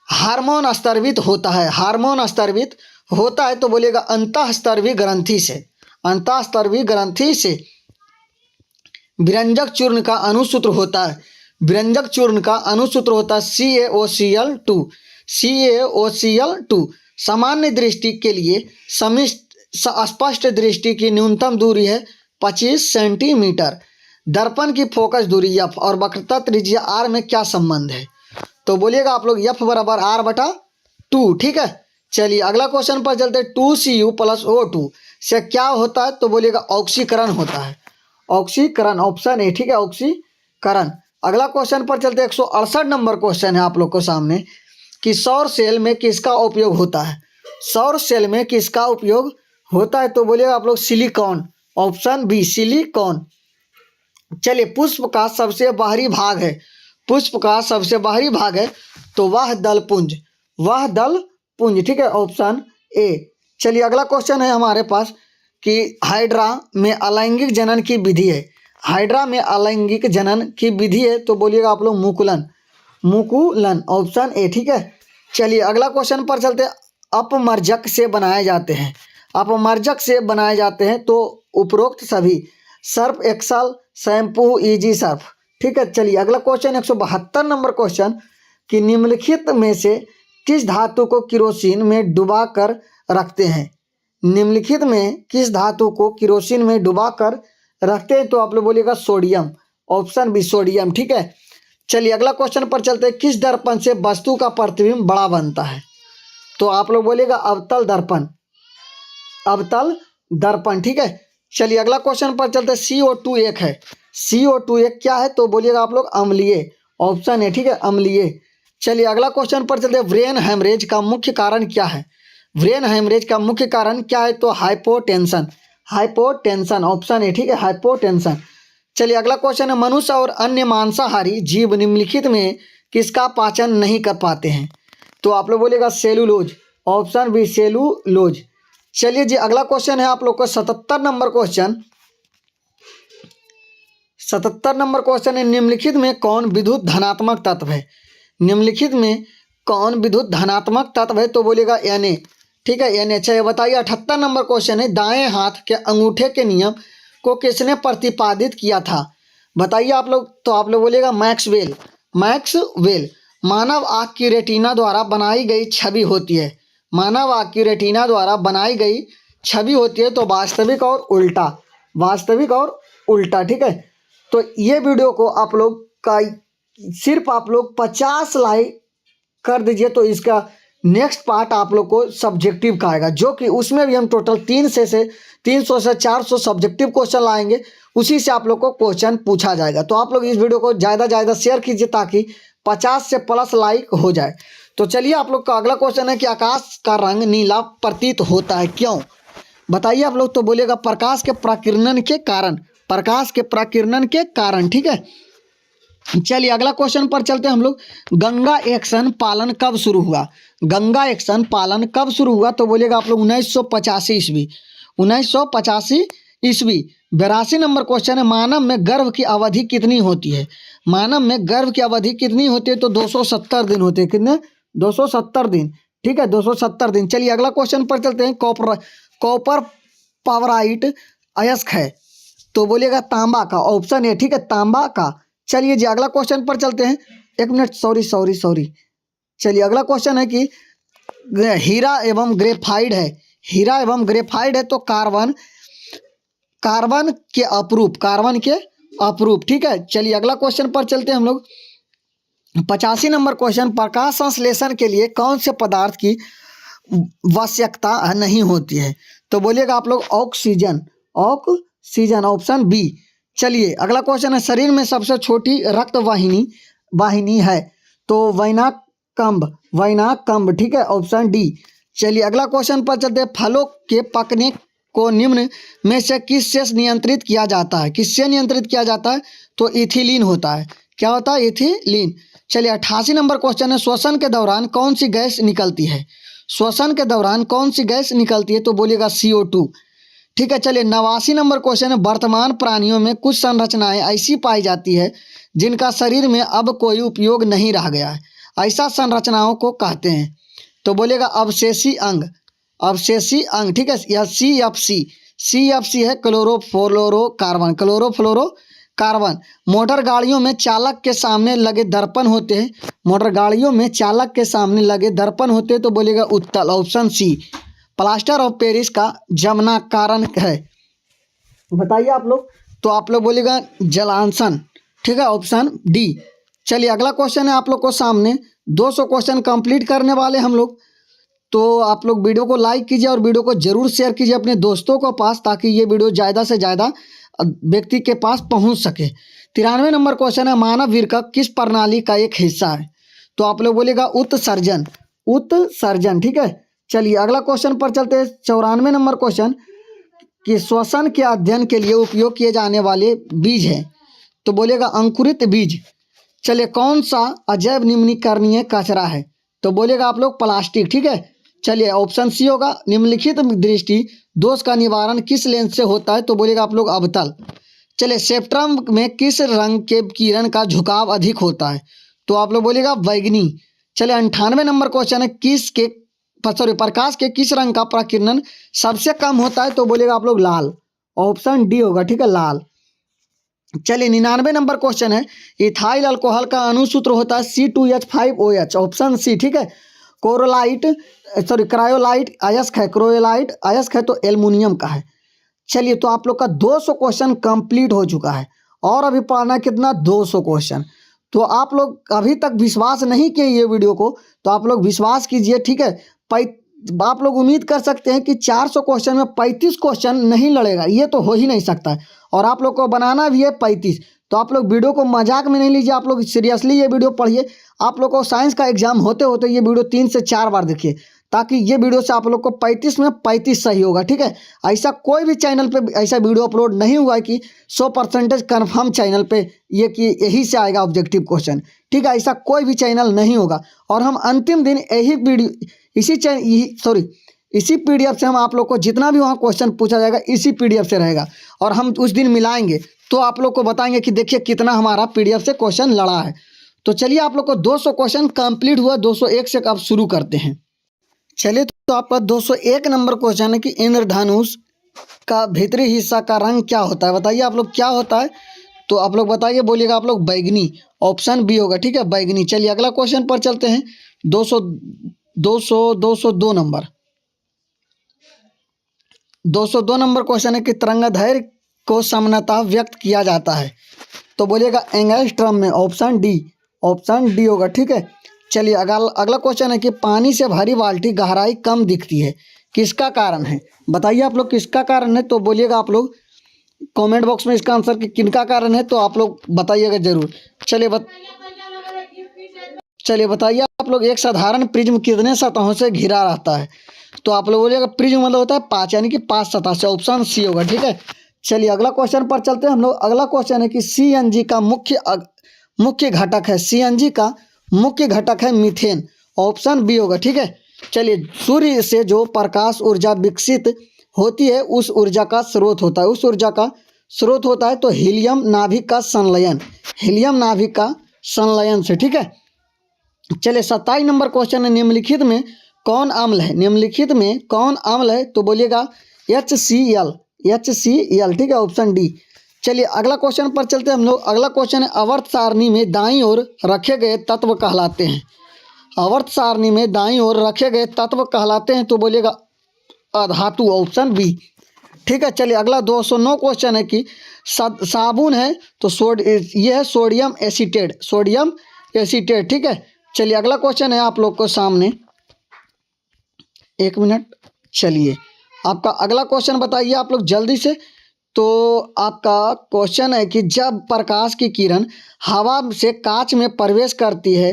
हार्मोन स्तर्वित होता है, हार्मोन स्तर्वित होता है तो बोलिएगा अंतःस्तरवी ग्रंथि से, अंतःस्तरवी ग्रंथि से। विरंजक चूर्ण का अनुसूत्र होता है, विरंजक चूर्ण का अनुसूत्र होता है CaOCl2, CaOCl2। सामान्य दृष्टि के लिए स्पष्ट दृष्टि की न्यूनतम दूरी है 25 सेंटीमीटर। दर्पण की फोकस दूरी F और वक्रता त्रिज्या R में क्या संबंध है? तो बोलिएगा आप लोग F बराबर R/2, ठीक है। चलिए अगला क्वेश्चन पर चलते हैं। 2Cu + O2 से क्या होता है? तो बोलिएगा ऑक्सीकरण होता है, ऑक्सीकरण, ऑप्शन ए, ठीक है, ऑक्सीकरण। अगला क्वेश्चन पर चलते हैं। 168 नंबर क्वेश्चन है आप लोग को सामने कि सौर सेल में किसका उपयोग होता है? सौर सेल में किसका उपयोग होता है? तो बोलिएगा आप लोग सिलिकॉन, ऑप्शन बी, सिलिकॉन। चलिए पुष्प का सबसे बाहरी भाग है, पुष्प का सबसे बाहरी भाग है तो वह दलपुंज, वह दलपुंज, ठीक है, ऑप्शन ए। चलिए अगला क्वेश्चन है हमारे पास कि हाइड्रा में अलैंगिक जनन की विधि है, हाइड्रा में अलैंगिक जनन की विधि है तो बोलिएगा आप लोग मुकुलन, मुकुलन, ऑप्शन ए, ठीक है। चलिए अगला क्वेश्चन पर चलते हैं। अपमर्जक से बनाए जाते हैं, अपमर्जक से बनाए जाते हैं तो उपरोक्त सभी। Surf Excel, shampoo, easy Surf, ठीक है। चलिए अगला क्वेश्चन 172 नंबर क्वेश्चन कि निम्नलिखित में से किस धातु को किरोसिन में डुबा कर रखते हैं? निम्नलिखित में किस धातु को किरोसिन में डुबा कर रखते हैं? तो आप लोग बोलिएगा सोडियम, ऑप्शन बी, सोडियम, ठीक है। चलिए अगला क्वेश्चन पर चलते हैं। किस दर्पण से वस्तु का प्रतिबिंब बड़ा बनता है? तो आप लोग बोलिएगा अवतल दर्पण, अवतल दर्पण, ठीक है। चलिए अगला क्वेश्चन पर चलते हैं। CO2 एक है, CO2 एक क्या है? तो बोलिएगा आप लोग अम्लीय, ऑप्शन ए, ठीक है, अम्लीय। चलिए अगला क्वेश्चन पर चलते हैं। ब्रेन हेमरेज का मुख्य कारण क्या है? ब्रेन हेमरेज का मुख्य कारण क्या है? तो हाइपोटेंशन, हाइपोटेंशन, ऑप्शन ए, ठीक है, हाइपोटेंशन। चलिए अगला क्वेश्चन है। मनुष्य और अन्य मांसाहारी जीव निम्नलिखित में किसका पाचन नहीं कर पाते हैं? तो आप लोग बोलिएगा सेलुलोज, ऑप्शन बी, सेलुलोज। चलिए जी अगला क्वेश्चन है आप लोग को 77 नंबर क्वेश्चन, 77 नंबर क्वेश्चन है। निम्नलिखित में कौन विद्युत धनात्मक तत्व है? निम्नलिखित में कौन विद्युत धनात्मक तत्व है? तो बोलिएगा Na, ठीक है, Na। चलिए बताइए 78 नंबर क्वेश्चन है। दाएं हाथ के अंगूठे के नियम को किसने प्रतिपादित किया था? बताइए आप लोग। तो आप लोग बोलिएगा मैक्सवेल, मैक्सवेल। मानव आँख की रेटिना द्वारा बनाई गई छवि होती है, मानव आँख की रेटिना द्वारा बनाई गई छवि होती है तो वास्तविक और उल्टा, वास्तविक और उल्टा, ठीक है। तो ये वीडियो को आप लोग का सिर्फ आप लोग 50 लाइक कर दीजिए तो इसका नेक्स्ट पार्ट आप लोग को सब्जेक्टिव का आएगा, जो कि उसमें भी हम टोटल 300 से 400 सब्जेक्टिव क्वेश्चन लाएंगे, उसी से आप लोग को क्वेश्चन पूछा जाएगा। तो आप लोग इस वीडियो को ज़्यादा शेयर कीजिए ताकि 50 से प्लस लाइक हो जाए। तो चलिए आप लोग का अगला क्वेश्चन है कि आकाश का रंग नीला प्रतीत होता है, क्यों? बताइए आप लोग। तो बोलिएगा प्रकाश के प्रकीर्णन के कारण, प्रकाश के प्रकीर्णन के कारण, ठीक है। चलिए अगला क्वेश्चन पर चलते हैं हम लोग। गंगा एक्शन पालन कब शुरू हुआ? गंगा एक्शन पालन कब शुरू हुआ? तो बोलिएगा आप लोग 1985 ईस्वी, 1985 ईस्वी। 82 नंबर क्वेश्चन है। मानव में गर्भ की अवधि कितनी होती है? मानव में गर्भ की अवधि कितनी होती है? तो 270 दिन होते हैं। कितने? 270 दिन, ठीक है, 270 दिन। चलिए अगला क्वेश्चन पर चलते हैं। कॉपर पावराइट अयस्क है तो बोलिएगा तांबा का, ऑप्शन ए, ठीक है, तांबा का। चलिए जी अगला क्वेश्चन पर चलते हैं। एक मिनट, सॉरी। चलिए अगला क्वेश्चन है कि हीरा एवं ग्रेफाइड है, हीरा एवं ग्रेफाइड है तो कार्बन, कार्बन के अपरूप, कार्बन के अपरूप। ठीक है, चलिए अगला क्वेश्चन पर चलते हैं हम लोग। 85 नंबर क्वेश्चन, प्रकाश संश्लेषण के लिए कौन से पदार्थ की आवश्यकता नहीं होती है? तो बोलिएगा आप लोग ऑक्सीजन, ऑक्सीजन, ऑप्शन बी। चलिए अगला क्वेश्चन है, शरीर में सबसे छोटी रक्त वाहिनी है तो वैनाकम्ब, वैनाकम्ब। ठीक है, ऑप्शन डी। चलिए अगला क्वेश्चन पर चलते हैं, फलों के पकने को निम्न में से किससे नियंत्रित किया जाता है? किससे नियंत्रित किया जाता है? तो इथिलीन होता है। क्या होता है? इथिलीन। चलिए 88 नंबर क्वेश्चन है, श्वसन के दौरान कौन सी गैस निकलती है? श्वसन के दौरान कौन सी गैस निकलती है? तो बोलिएगा CO2। ठीक है, चलिए 89 नंबर क्वेश्चन है, वर्तमान प्राणियों में कुछ संरचनाएं ऐसी पाई जाती है जिनका शरीर में अब कोई उपयोग नहीं रह गया है, ऐसा संरचनाओं को कहते हैं? तो बोलिएगा अवशेषी अंग, अवशेषी अंग। ठीक है, यह CFC है, क्लोरोफ्लोरोकार्बन, क्लोरोफ्लोरोकार्बन। मोटर गाड़ियों में चालक के सामने लगे दर्पण होते हैं, मोटर गाड़ियों में चालक के सामने लगे दर्पण होते हैं तो बोलिएगा उत्तल, option C. Plaster of Paris का जमना कारण है, बताइए आप लोग। तो आप लोग बोलिएगा जलांशन। ठीक है, ऑप्शन डी। चलिए अगला क्वेश्चन है आप लोग को सामने, 200 क्वेश्चन कंप्लीट करने वाले हम लोग। तो आप लोग वीडियो को लाइक कीजिए और वीडियो को जरूर शेयर कीजिए अपने दोस्तों को पास, ताकि ये वीडियो ज़्यादा से ज़्यादा व्यक्ति के पास पहुंच सके। 93 नंबर क्वेश्चन है, मानव वृक्क किस प्रणाली का एक हिस्सा है? तो आप लोग बोलिएगा उत्सर्जन, उत्सर्जन। ठीक है, चलिए अगला क्वेश्चन पर चलते हैं। 94 नंबर क्वेश्चन, कि श्वसन के अध्ययन के लिए उपयोग किए जाने वाले बीज हैं? तो बोलिएगा अंकुरित बीज। चलिए कौन सा अजैव निम्नीकरणीय कचरा है? तो बोलिएगा आप लोग प्लास्टिक। ठीक है, चलिए ऑप्शन सी होगा। निम्नलिखित दृष्टि दोष का निवारण किस लेंस से होता है? तो बोलिएगा आप लोग अवतल। चलिए स्पेक्ट्रम में किस रंग के किरण का झुकाव अधिक होता है? तो आप लोग बोलिएगा बैगनी। चलिए 98 नंबर क्वेश्चन है, प्रकाश के किस रंग का प्रकीर्णन सबसे कम होता है? तो बोलिएगा आप लोग लाल, ऑप्शन डी होगा। ठीक है, लाल। चलिए 99 नंबर क्वेश्चन है, इथाइल अल्कोहल का अणुसूत्र होता है C2H5OH, ऑप्शन सी। ठीक है, क्रायोलाइट अयस्क है, क्रोयोलाइट अयस्क है तो एल्युमिनियम का है। चलिए तो आप लोग का 200 क्वेश्चन कंप्लीट हो चुका है और अभी पढ़ना कितना, 200 क्वेश्चन। तो आप लोग अभी तक विश्वास नहीं किए ये वीडियो को, तो आप लोग विश्वास कीजिए। ठीक है, आप लोग उम्मीद कर सकते हैं कि 400 क्वेश्चन में 35 क्वेश्चन नहीं लड़ेगा, ये तो हो ही नहीं सकता है। और आप लोग को बनाना भी है 35। तो आप लोग वीडियो को मजाक में नहीं लीजिए, आप लोग सीरियसली ये वीडियो पढ़िए। आप लोग को साइंस का एग्जाम होते होते ये वीडियो 3 से 4 बार देखिए, ताकि ये वीडियो से आप लोग को 35 में 35 सही होगा। ठीक है, ऐसा कोई भी चैनल पे ऐसा वीडियो अपलोड नहीं हुआ है कि 100% कन्फर्म चैनल पे ये कि यही से आएगा ऑब्जेक्टिव क्वेश्चन। ठीक है, ऐसा कोई भी चैनल नहीं होगा। और हम अंतिम दिन यही वीडियो इसी PDF से हम आप लोग को जितना भी वहाँ क्वेश्चन पूछा जाएगा इसी PDF से रहेगा, और हम उस दिन मिलाएंगे तो आप लोग को बताएंगे कि देखिए कितना हमारा PDF से क्वेश्चन लड़ा है। तो चलिए आप लोग को 200 क्वेश्चन कंप्लीट हुआ, 201 से अब शुरू करते हैं। चलिए तो आपका 201 नंबर क्वेश्चन है कि इंद्रधनुष का भीतरी हिस्सा का रंग क्या होता है? बताइए आप लोग क्या होता है? तो आप लोग बताइए, बोलिएगा आप लोग बैगनी, ऑप्शन बी होगा। ठीक है, बैगनी। चलिए अगला क्वेश्चन पर चलते हैं। 202 नंबर 202 नंबर क्वेश्चन है कि तरंगदैर्घ्य को समानतः व्यक्त किया जाता है? तो बोलिएगा एंगस्ट्रम में, ऑप्शन डी होगा। ठीक है, चलिए अगला क्वेश्चन है कि पानी से भरी बाल्टी गहराई कम दिखती है, किसका कारण है? बताइए आप लोग किसका कारण है? तो बोलिएगा आप लोग कमेंट बॉक्स में इसका आंसर कि किनका कारण है, तो आप लोग बताइएगा जरूर। चलिए बताइए आप लोग, एक साधारण प्रिज्म कितने सतहों से घिरा रहता है? तो आप लोग बोलिएगा प्रिज्म मतलब होता है 5, यानी कि 5 सतह से, ऑप्शन सी होगा। ठीक है, चलिए अगला क्वेश्चन पर चलते हैं हम लोग। अगला क्वेश्चन है कि CNG का मुख्य घटक है, CNG का मुख्य घटक है मीथेन, ऑप्शन बी होगा। ठीक है, चलिए सूर्य से जो प्रकाश ऊर्जा विकसित होती है उस ऊर्जा का स्रोत होता है, तो हीलियम नाभिक का संलयन से। ठीक है, चलिए 27 नंबर क्वेश्चन है, निम्नलिखित में कौन अम्ल है? तो बोलिएगा HCl। ठीक है, ऑप्शन डी। चलिए अगला क्वेश्चन पर चलते हैं हम लोग। अगला क्वेश्चन है, आवर्त सारणी में दाईं ओर रखे गए तत्व कहलाते हैं? आवर्त सारणी में दाईं ओर रखे गए तत्व कहलाते हैं? तो बोलिएगा अधातु, ऑप्शन बी। ठीक है, चलिए अगला 209 क्वेश्चन है कि साबुन है तो ये है सोडियम एसीटेट, सोडियम एसीटेट। ठीक है, चलिए अगला क्वेश्चन है आप लोग को सामने, एक मिनट। चलिए आपका अगला क्वेश्चन बताइए आप लोग जल्दी से। तो आपका क्वेश्चन है कि जब प्रकाश की किरण हवा से कांच में प्रवेश करती है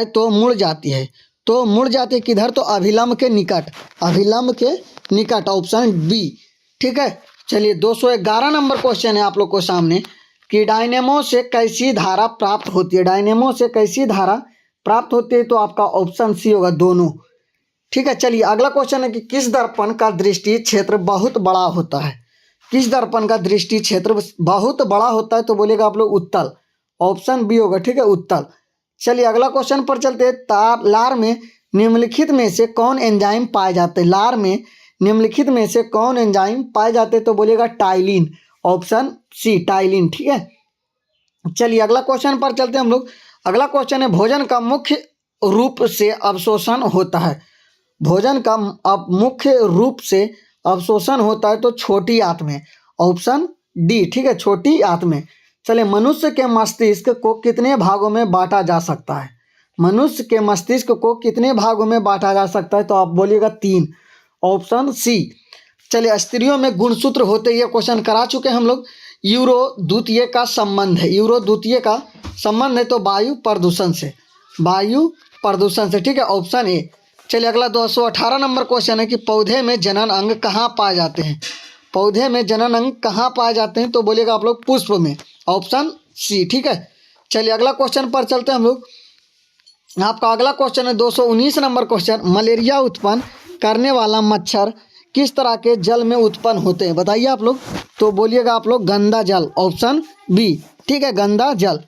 तो मुड़ जाती है, तो मुड़ जाती है किधर? तो अभिलंब के निकट, अभिलंब के निकट, ऑप्शन बी। ठीक है, चलिए 211 नंबर क्वेश्चन है आप लोग को सामने कि डायनेमो से कैसी धारा प्राप्त होती है? डायनेमो से कैसी धारा प्राप्त होती है? तो आपका ऑप्शन सी होगा, दोनों। ठीक है, चलिए अगला क्वेश्चन है कि किस दर्पण का दृष्टि क्षेत्र बहुत बड़ा होता है? किस दर्पण का दृष्टि क्षेत्र बहुत बड़ा होता है? तो बोलेगा आप लोग उत्तल, ऑप्शन बी होगा। ठीक है, उत्तल। चलिए अगला क्वेश्चन पर चलते हैं। लार में निम्नलिखित में से कौन एंजाइम पाए जाते हैं? लार में निम्नलिखित में से कौन एंजाइम पाए जाते हैं? तो बोलेगा टाइलिन, ऑप्शन सी, टाइलिन। ठीक है, चलिए अगला क्वेश्चन पर चलते हैं हम लोग। अगला क्वेश्चन है भोजन का मुख्य रूप से अवशोषण होता है? भोजन का मुख्य रूप से अवशोषण होता है तो छोटी आंत में, ऑप्शन डी। ठीक है, छोटी आंत में। चलिए मनुष्य के मस्तिष्क को कितने भागों में बांटा जा सकता है? मनुष्य के मस्तिष्क को कितने भागों में बांटा जा सकता है? तो आप बोलिएगा 3, ऑप्शन सी। चलिए स्त्रियों में गुणसूत्र होते, ये क्वेश्चन करा चुके हैं हम लोग। यूरो द्वितीय का संबंध है, यूरो द्वितीय का संबंध है तो वायु प्रदूषण से, वायु प्रदूषण से। ठीक है, ऑप्शन ए। चलिए अगला 218 नंबर क्वेश्चन है कि पौधे में जनन अंग कहाँ पाए जाते हैं? पौधे में जनन अंग कहाँ पाए जाते हैं? तो बोलिएगा आप लोग पुष्प में, ऑप्शन सी। ठीक है, चलिए अगला क्वेश्चन पर चलते हैं हम लोग। आपका अगला क्वेश्चन है 219 नंबर क्वेश्चन, मलेरिया उत्पन्न करने वाला मच्छर किस तरह के जल में उत्पन्न होते हैं? बताइए आप लोग। तो बोलिएगा आप लोग गंदा जल, ऑप्शन बी। ठीक है, गंदा जल।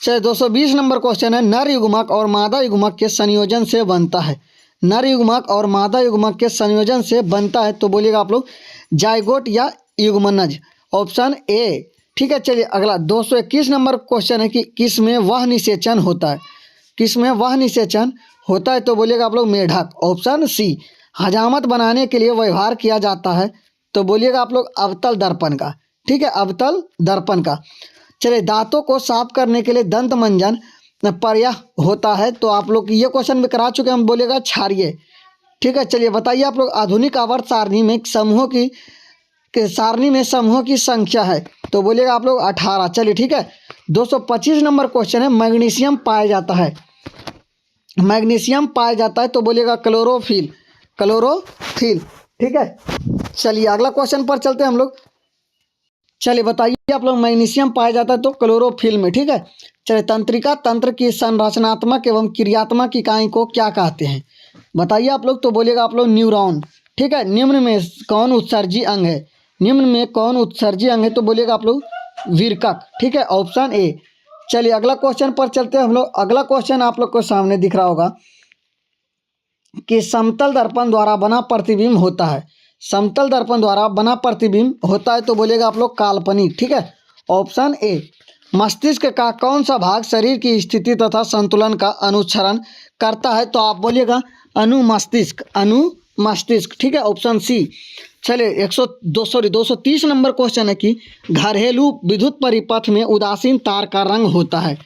चलिए 220 नंबर क्वेश्चन है नर युग्मक और मादा युग्मक के संयोजन से बनता है? नर युग्मक और मादा युग्मक के संयोजन से बनता है तो बोलिएगा आप लोग जाइगोट या युग्मनज, ऑप्शन ए। ठीक है, चलिए अगला 221 नंबर क्वेश्चन है कि किस में वह निषेचन होता है? किस में वह निषेचन होता है? तो बोलिएगा आप लोग मेढक, ऑप्शन सी। हजामत बनाने के लिए व्यवहार किया जाता है तो बोलिएगा आप लोग अवतल दर्पण का। ठीक है, अवतल दर्पण का। चलिए दांतों को साफ करने के लिए दंत मंजन पर्याप्त होता है तो आप लोग ये क्वेश्चन भी करा चुके हैं, हम बोलेगा क्षारीय। ठीक है, चलिए बताइए आप लोग आधुनिक आवर्त सारणी में समूहों की सारणी में समूहों की संख्या है? तो बोलिएगा आप लोग 18। चलिए ठीक है, 225 नंबर क्वेश्चन है मैग्नीशियम पाया जाता है? मैग्नीशियम पाया जाता है तो बोलिएगा क्लोरोफिल, क्लोरोफिल। ठीक है, चलिए अगला क्वेश्चन पर चलते हैं हम लोग। चलिए बताइए आप लोग मैग्नीशियम पाया जाता है तो क्लोरोफिल में। ठीक है, चलिए तंत्रिका तंत्र की संरचनात्मक एवं क्रियात्मक इकाई को क्या कहते हैं? बताइए आप लोग। तो बोलिएगा आप लोग न्यूरॉन। ठीक है, निम्न में कौन उत्सर्जी अंग है? निम्न में कौन उत्सर्जी अंग है? तो बोलिएगा आप लोग विरकक। ठीक है, ऑप्शन ए। चलिए अगला क्वेश्चन पर चलते हैं हम लोग। अगला क्वेश्चन आप लोग को सामने दिख रहा होगा कि समतल दर्पण द्वारा बना प्रतिबिंब होता है? समतल दर्पण द्वारा बना प्रतिबिंब होता है तो बोलेगा आप लोग काल्पनिक। ठीक है, ऑप्शन ए। मस्तिष्क का कौन सा भाग शरीर की स्थिति तथा संतुलन का अनुसरण करता है? तो आप बोलिएगा अनुमस्तिष्क, अनुमस्तिष्क। ठीक है, ऑप्शन सी। चलिए 230 नंबर क्वेश्चन है कि घरेलू विद्युत परिपथ में उदासीन तार का रंग होता है,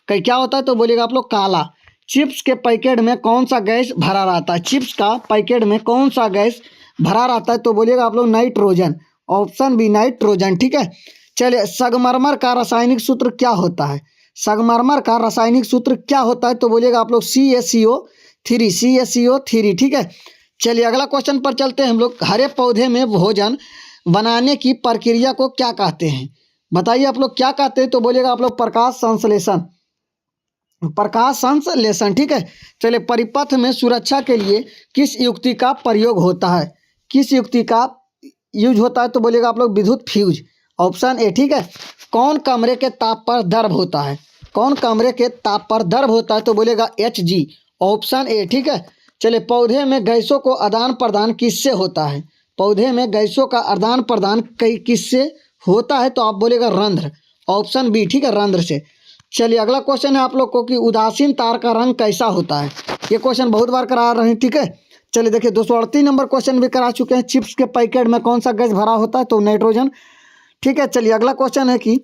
क्या होता है? तो बोलिएगा आप लोग काला। चिप्स के पैकेट में कौन सा गैस भरा रहता है? चिप्स का पैकेट में कौन सा गैस भरा रहता है? तो बोलिएगा आप लोग नाइट्रोजन, ऑप्शन बी, नाइट्रोजन। ठीक है, चलिए संगमरमर का रासायनिक सूत्र क्या होता है? संगमरमर का रासायनिक सूत्र क्या होता है? तो बोलिएगा आप लोग CaCO3, CaCO3। ठीक है, चलिए अगला क्वेश्चन पर चलते हैं हम लोग। हरे पौधे में भोजन बनाने की प्रक्रिया को क्या कहते हैं? बताइए आप लोग क्या कहते हैं? तो बोलिएगा आप लोग प्रकाश संश्लेषण, प्रकाश संश्लेषण। ठीक है, चलिए परिपथ में सुरक्षा के लिए किस युक्ति का प्रयोग होता है? किस युक्ति का यूज होता है? तो बोलिएगा आप लोग विद्युत फ्यूज, ऑप्शन ए। ठीक है, कौन कमरे के ताप पर दर्ब होता है? कौन कमरे के ताप पर दर्ब होता है? तो बोलेगा Hg, ऑप्शन ए। ठीक है, चलिए पौधे में गैसों को आदान प्रदान किससे होता है? पौधे में गैसों का आदान प्रदान किससे होता है? तो आप बोलेगा रंध्र, ऑप्शन बी। ठीक है, रंध्र से। चलिए अगला क्वेश्चन है आप लोग को कि उदासीन तार का रंग कैसा होता है। ये क्वेश्चन बहुत बार करा रहे हैं, ठीक है। चलिए देखिए 238 नंबर क्वेश्चन भी करा चुके हैं। चिप्स के पैकेट में कौन सा गैस भरा होता है, तो नाइट्रोजन, ठीक है। चलिए अगला क्वेश्चन है कि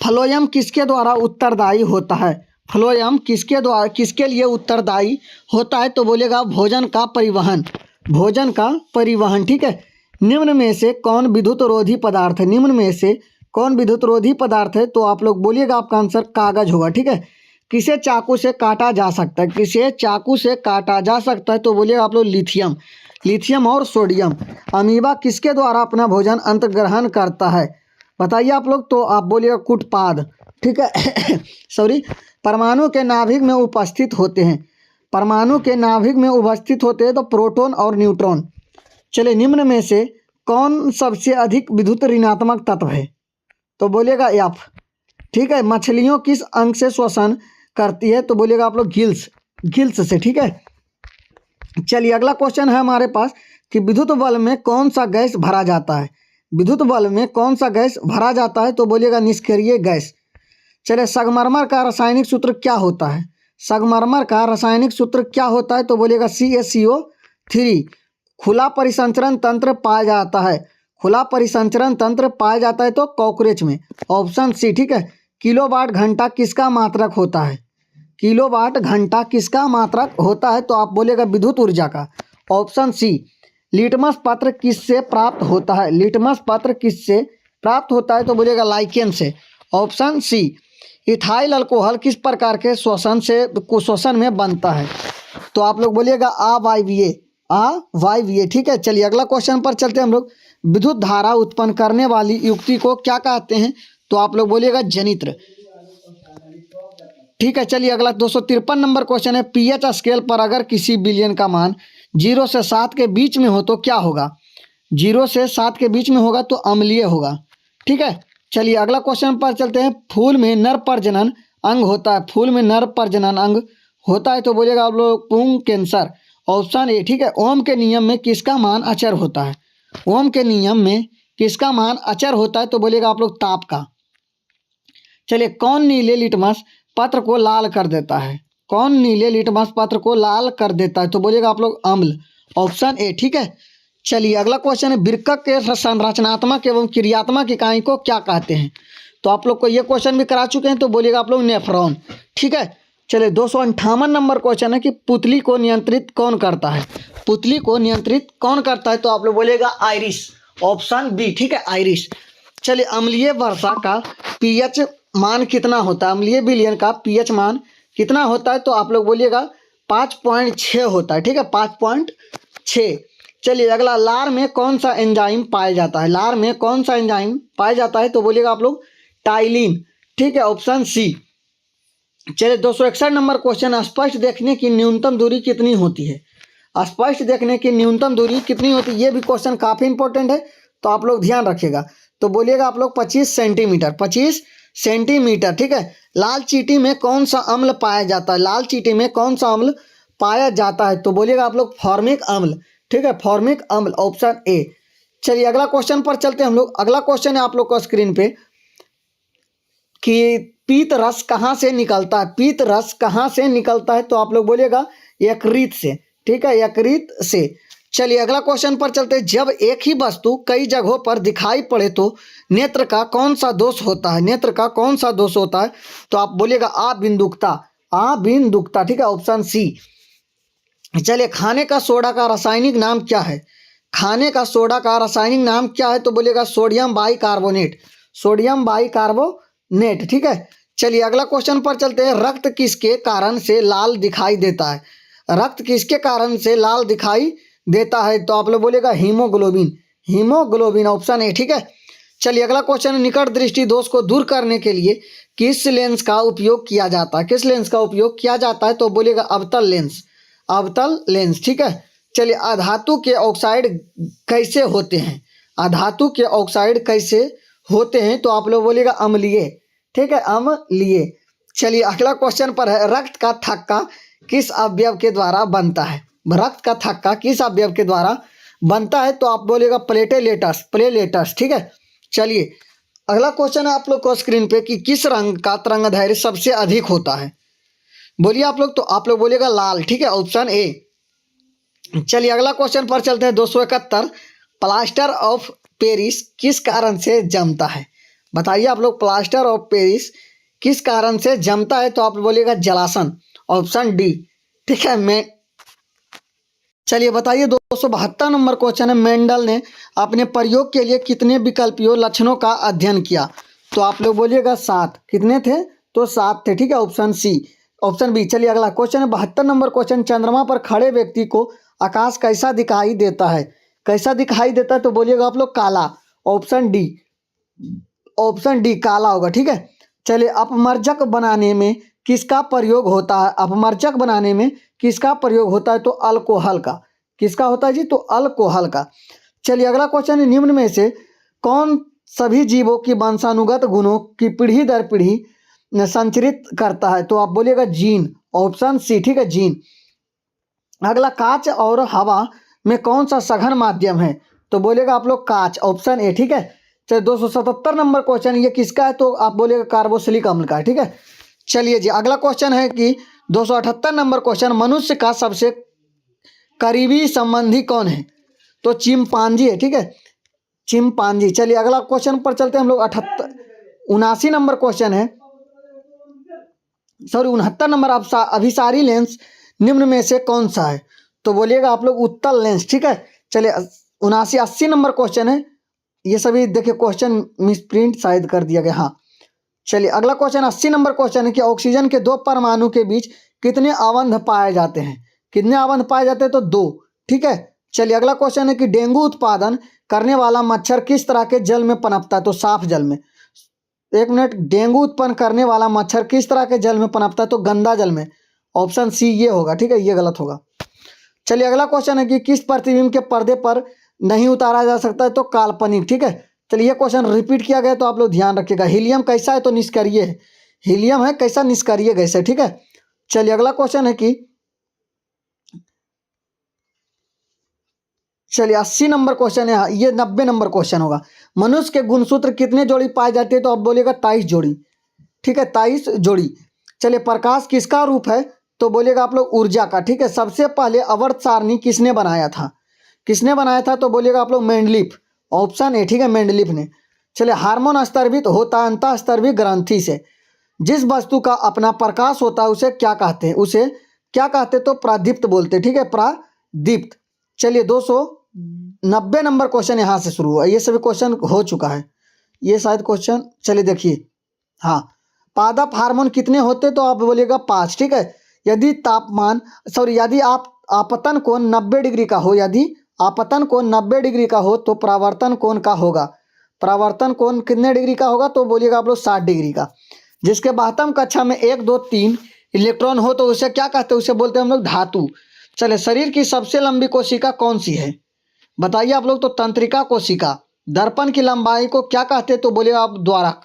फ्लोएम किसके द्वारा उत्तरदायी होता है। फ्लोएम किसके लिए उत्तरदायी होता है, तो बोलेगा भोजन का परिवहन, भोजन का परिवहन, ठीक है। निम्न में से कौन विद्युत रोधी पदार्थ है, निम्न में से कौन विद्युत रोधी पदार्थ है, तो आप लोग बोलिएगा आपका आंसर कागज होगा, ठीक है। किसे चाकू से काटा जा सकता है, किसे चाकू से काटा जा सकता है, तो बोलिएगा आप लोग लिथियम, लिथियम और सोडियम। अमीबा किसके द्वारा अपना भोजन अंतर्ग्रहण करता है, बताइए आप लोग, तो आप बोलिएगा कुटपाद, ठीक है। सॉरी, परमाणु के नाभिक में उपस्थित होते हैं, परमाणु के नाभिक में उपस्थित होते हैं तो प्रोटॉन और न्यूट्रॉन। चलिए निम्न में से कौन सबसे अधिक विद्युत ऋणात्मक तत्व है, तो बोलिएगा एफ, ठीक है। मछलियों किस अंग से श्वसन करती है, तो बोलिएगा आप लोग गिल्स, गिल्स से, ठीक है। चलिए अगला क्वेश्चन है हमारे पास कि विद्युत बल्ब में कौन सा गैस भरा जाता है, विद्युत बल्ब में कौन सा गैस भरा जाता है, तो बोलिएगा निष्क्रिय गैस। चलिए संगमरमर का रासायनिक सूत्र क्या होता है, संगमरमर का रासायनिक सूत्र क्या होता है, तो बोलिएगा CaCO3। खुला परिसंचरण तंत्र पाया जाता है, खुला परिसंचरण तंत्र पाया जाता है तो कॉकरोच में, ऑप्शन सी, ठीक है। किलोवाट घंटा किसका मात्रक होता है, किलोवाट घंटा किसका मात्रक होता है, तो आप बोलेगा विद्युत ऊर्जा का, ऑप्शन सी। लिटमस पत्र किससे प्राप्त होता है, लिटमस पत्र किससे प्राप्त होता है, तो बोलेगा लाइकेन से, ऑप्शन सी। इथाइल अल्कोहल किस प्रकार के श्वसन में बनता है, तो आप लोग बोलिएगा अवायवीय, ठीक है। चलिए अगला क्वेश्चन पर चलते हैं हम लोग। विद्युत धारा उत्पन्न करने वाली युक्ति को क्या कहते हैं, तो आप लोग बोलिएगा जनित्र, ठीक है। चलिए अगला 253 नंबर क्वेश्चन है। पीएच स्केल पर अगर किसी विलयन का मान 0 से 7 के बीच में हो तो क्या होगा, 0 से 7 के बीच में होगा तो अम्लीय होगा, ठीक है। चलिए अगला क्वेश्चन पर चलते हैं। फूल में नर प्रजनन अंग होता है, फूल में नर प्रजनन अंग होता है तो बोलिएगा आप लोग पुंग कैंसर, ऑप्शन ए, ठीक है। ओम के नियम में किसका मान अचर होता है, ओम के नियम में किसका मान अचर होता है, तो बोलिएगा आप लोग ताप का। चलिए कौन नीले लिटमस पत्र को लाल कर देता है, कौन नीले लिटमस पत्र को लाल कर देता है, तो बोलिएगा आप लोग अम्ल, ऑप्शन ए, ठीक है। चलिए अगला क्वेश्चन है। वृक्क के संरचनात्मक एवं क्रियात्मक इकाई को क्या कहते हैं, तो आप लोग को ये क्वेश्चन भी करा चुके हैं, तो बोलिएगा आप लोग नेफ्रॉन, ठीक है। चलिए 258 नंबर क्वेश्चन है कि पुतली को नियंत्रित कौन करता है, पुतली को नियंत्रित कौन करता है, तो आप लोग बोलिएगा आइरिस, ऑप्शन बी, ठीक है, आइरिस। चलिए अम्लीय वर्षा का पीएच मान कितना होता है, अम्लीय विलयन का पीएच मान कितना होता है, तो आप लोग बोलिएगा 5.6 होता है, ठीक है, 5.6। चलिए अगला, लार में कौन सा एंजाइम पाया जाता है, लार में कौन सा एंजाइम पाया जाता है, तो बोलिएगा आप लोग टाइलिन, ठीक है, ऑप्शन सी। चलिए 261 नंबर क्वेश्चन। स्पष्ट देखने की न्यूनतम दूरी कितनी होती है, स्पष्ट देखने की न्यूनतम दूरी कितनी होती है, ये भी क्वेश्चन काफ़ी इंपॉर्टेंट है, तो आप लोग ध्यान रखिएगा। तो बोलिएगा आप लोग 25 सेंटीमीटर, 25 सेंटीमीटर, ठीक है। लाल चींटी में कौन सा अम्ल पाया जाता है, लाल चींटी में कौन सा अम्ल पाया जाता है, तो बोलिएगा आप लोग फॉर्मिक अम्ल, ठीक है, फॉर्मिक अम्ल, ऑप्शन ए। चलिए अगला क्वेश्चन पर चलते हैं हम लोग। अगला क्वेश्चन है आप लोग को स्क्रीन पे कि पीत रस कहाँ से निकलता है, पीत रस कहाँ से निकलता है, तो आप लोग बोलिएगा यकृत से, ठीक है, यकृत से। चलिए अगला क्वेश्चन पर चलते हैं। जब एक ही वस्तु कई जगहों पर दिखाई पड़े तो नेत्र का कौन सा दोष होता है, नेत्र का कौन सा दोष होता है, तो आप बोलिएगा अबिंदुकता, अबिंदुकता, ठीक है, ऑप्शन सी। चलिए खाने का सोडा का रासायनिक नाम क्या है, खाने का सोडा का रासायनिक नाम क्या है, तो बोलिएगा सोडियम बाइकार्बोनेट, सोडियम बाइकार्बोनेट, ठीक है। चलिए अगला क्वेश्चन पर चलते हैं। रक्त किसके कारण से लाल दिखाई देता है, रक्त किसके कारण से लाल दिखाई देता है, तो आप लोग बोलेगा हीमोग्लोबिन, हीमोग्लोबिन, ऑप्शन ए, ठीक है। चलिए अगला क्वेश्चन। निकट दृष्टि दोष को दूर करने के लिए किस लेंस का उपयोग किया जाता है, किस लेंस का उपयोग किया जाता है, तो बोलेगा अवतल लेंस, अवतल लेंस, ठीक है। चलिए अधातु के ऑक्साइड कैसे होते हैं, अधातु के ऑक्साइड कैसे होते हैं, तो आप लोग बोलिएगा अम्लीय, ठीक है, अम्लीय। चलिए अगला क्वेश्चन पर है। रक्त का थक्का किस अवयव के द्वारा बनता है, रक्त का थक्का किस अवयव के द्वारा बनता है, तो आप बोलिएगा प्लेटेलेटस, प्लेटेलेटस, ठीक है। चलिए अगला क्वेश्चन है आप लोग को स्क्रीन पे कि किस रंग का तरंगदैर्घ्य सबसे अधिक होता है। बोलिए आप लोग, तो आप लोग बोलिएगा लाल, ठीक है, ऑप्शन ए। चलिए अगला क्वेश्चन पर चलते हैं। 271, प्लास्टर ऑफ पेरिस किस कारण से जमता है। बताइए आप लोग, प्लास्टर ऑफ पेरिस किस कारण से जमता है। तो आप बोलिएगा जलासन, ऑप्शन डी, ठीक है। मैं चलिए बताइए 272 नंबर क्वेश्चन है। मेंडल ने अपने प्रयोग के लिए कितने विकल्पीय लक्षणों का अध्ययन किया। तो आप लोग बोलिएगा 7। कितने थे, तो 7 थे, ठीक है, ऑप्शन सी, ऑप्शन बी। चलिए अगला क्वेश्चन है 72 नंबर क्वेश्चन। चंद्रमा पर खड़े व्यक्ति को आकाश कैसा दिखाई देता है। कैसा दिखाई देता है, तो बोलिएगा आप लोग काला, ऑप्शन डी, ऑप्शन डी काला होगा, ठीक है। चलिए अपमर्जक बनाने में किसका प्रयोग होता है। अपमर्जक बनाने में किसका प्रयोग होता है, तो अल्कोहल का। किसका होता है जी, तो अल्कोहल का। चलिए अगला क्वेश्चन है, निम्न में से कौन सभी जीवों की वंशानुगत गुणों की पीढ़ी दर पीढ़ी संचरित करता है। तो आप बोलिएगा जीन, ऑप्शन सी, ठीक है, जीन। अगला कांच और हवा में कौन सा सघन माध्यम है। तो बोलेगा आप लोग कांच, ऑप्शन ए, ठीक है। चलिए 277 नंबर क्वेश्चन, ये किसका है। तो आप बोलेगा कार्बोक्सिलिक अम्ल का है, ठीक है। चलिए जी अगला क्वेश्चन है कि 278 नंबर क्वेश्चन, मनुष्य का सबसे करीबी संबंधी कौन है। तो चिंपांजी है, ठीक है, चिंपांजी। चलिए अगला क्वेश्चन पर चलते हैं हम लोग। 79 नंबर क्वेश्चन है, सॉरी 69 नंबर। अभिसारी लेंस निम्न में से कौन सा है। तो बोलिएगा आप लोग उत्तल लेंस, ठीक है। चलिए 80 नंबर क्वेश्चन है। ये सभी देखिए क्वेश्चन मिसप्रिंट शायद कर दिया गया, हाँ। चलिए अगला क्वेश्चन 80 नंबर क्वेश्चन है कि ऑक्सीजन के 2 परमाणु के बीच कितने आबंध पाए जाते हैं। कितने आबंध पाए जाते हैं, तो 2, ठीक है। चलिए अगला क्वेश्चन है कि डेंगू उत्पादन करने वाला मच्छर किस तरह के जल में पनपता है। तो साफ जल में। 1 मिनट, डेंगू उत्पन्न करने वाला मच्छर किस तरह के जल में पनपता है। तो गंदा जल में, ऑप्शन सी ये होगा, ठीक है, ये गलत होगा। चलिए अगला क्वेश्चन है कि किस प्रतिबिंब के पर्दे पर नहीं उतारा जा सकता है। तो काल्पनिक, ठीक है। चलिए ये क्वेश्चन रिपीट किया गया, तो आप लोग ध्यान रखिएगा। हीलियम कैसा है, तो निष्क्रिय है। हीलियम है कैसा, निष्क्रिय गैस है, ठीक है। चलिए अगला क्वेश्चन है कि चलिए 80 नंबर क्वेश्चन है, ये 90 नंबर क्वेश्चन होगा। मनुष्य के गुणसूत्र कितने जोड़ी पाए जाते हैं। तो आप बोलिएगा 23 जोड़ी, ठीक है, 23 जोड़ी। चलिए प्रकाश किसका रूप है। तो बोलिएगा आप लोग ऊर्जा का, ठीक है। सबसे पहले आवर्त सारणी किसने बनाया था। किसने बनाया था, तो बोलिएगा आप लोग मेंडलीफ, ऑप्शन ए, ठीक है, मेंडलीफ ने। चलिए हार्मोन स्तरवित होता है अंतः स्तरवी ग्रंथि से। जिस वस्तु का अपना प्रकाश होता है उसे क्या कहते हैं। उसे क्या कहते हैं, तो प्रादीप्त बोलते हैं, ठीक है, प्रादीप्त। चलिए 290 नंबर क्वेश्चन यहाँ से शुरू हुआ। ये सभी क्वेश्चन हो चुका है, ये शायद क्वेश्चन। चलिए देखिए, हाँ, पादप हार्मोन कितने होते, तो आप बोलिएगा 5, ठीक है। यदि तापमान यदि आप आपतन कोण 90 डिग्री का हो, यदि आपतन कोण 90 डिग्री का हो तो परावर्तन कोण का होगा। परावर्तन कोण कितने डिग्री का होगा, तो बोलिएगा आप लोग 60 डिग्री का। जिसके बाह्यतम कक्षा में 1, 2, 3 इलेक्ट्रॉन हो तो उसे क्या कहते हैं, उसे बोलते हैं हम लोग धातु। चले शरीर की सबसे लंबी कोशिका कौन सी है। बताइए आप लोग, तो तंत्रिका कोशिका। दर्पण की लंबाई को क्या कहते हैं, तो बोलिएगा आप द्वारक।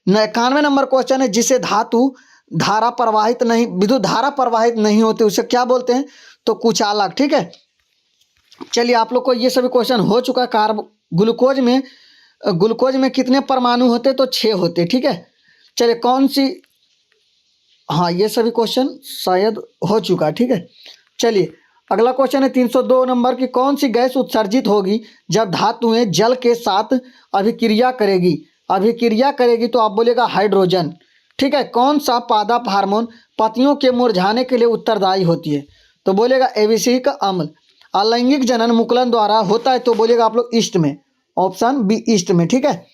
91 नंबर क्वेश्चन है, जिसे धातु धारा प्रवाहित नहीं, विद्युत धारा प्रवाहित नहीं होती उसे क्या बोलते हैं, तो कुचालक, ठीक है। चलिए आप लोग को ये सभी क्वेश्चन हो चुका है। ग्लूकोज में कितने परमाणु होते, तो 6 होते, ठीक है। चलिए कौन सी, हाँ ये सभी क्वेश्चन शायद हो चुका है, ठीक है। चलिए अगला क्वेश्चन है 302 नंबर की, कौन सी गैस उत्सर्जित होगी जब धातुएं जल के साथ अभिक्रिया करेगी। अभिक्रिया करेगी तो आप बोलेगा हाइड्रोजन, ठीक है। कौन सा पादप हार्मोन पत्तियों के मुरझाने के लिए उत्तरदायी होती है, तो बोलेगा एबिसिक अम्ल। अलैंगिक जनन मुकुलन द्वारा होता है, तो बोलिएगा आप लोग ईस्ट में, ऑप्शन बी ईस्ट में, ठीक है।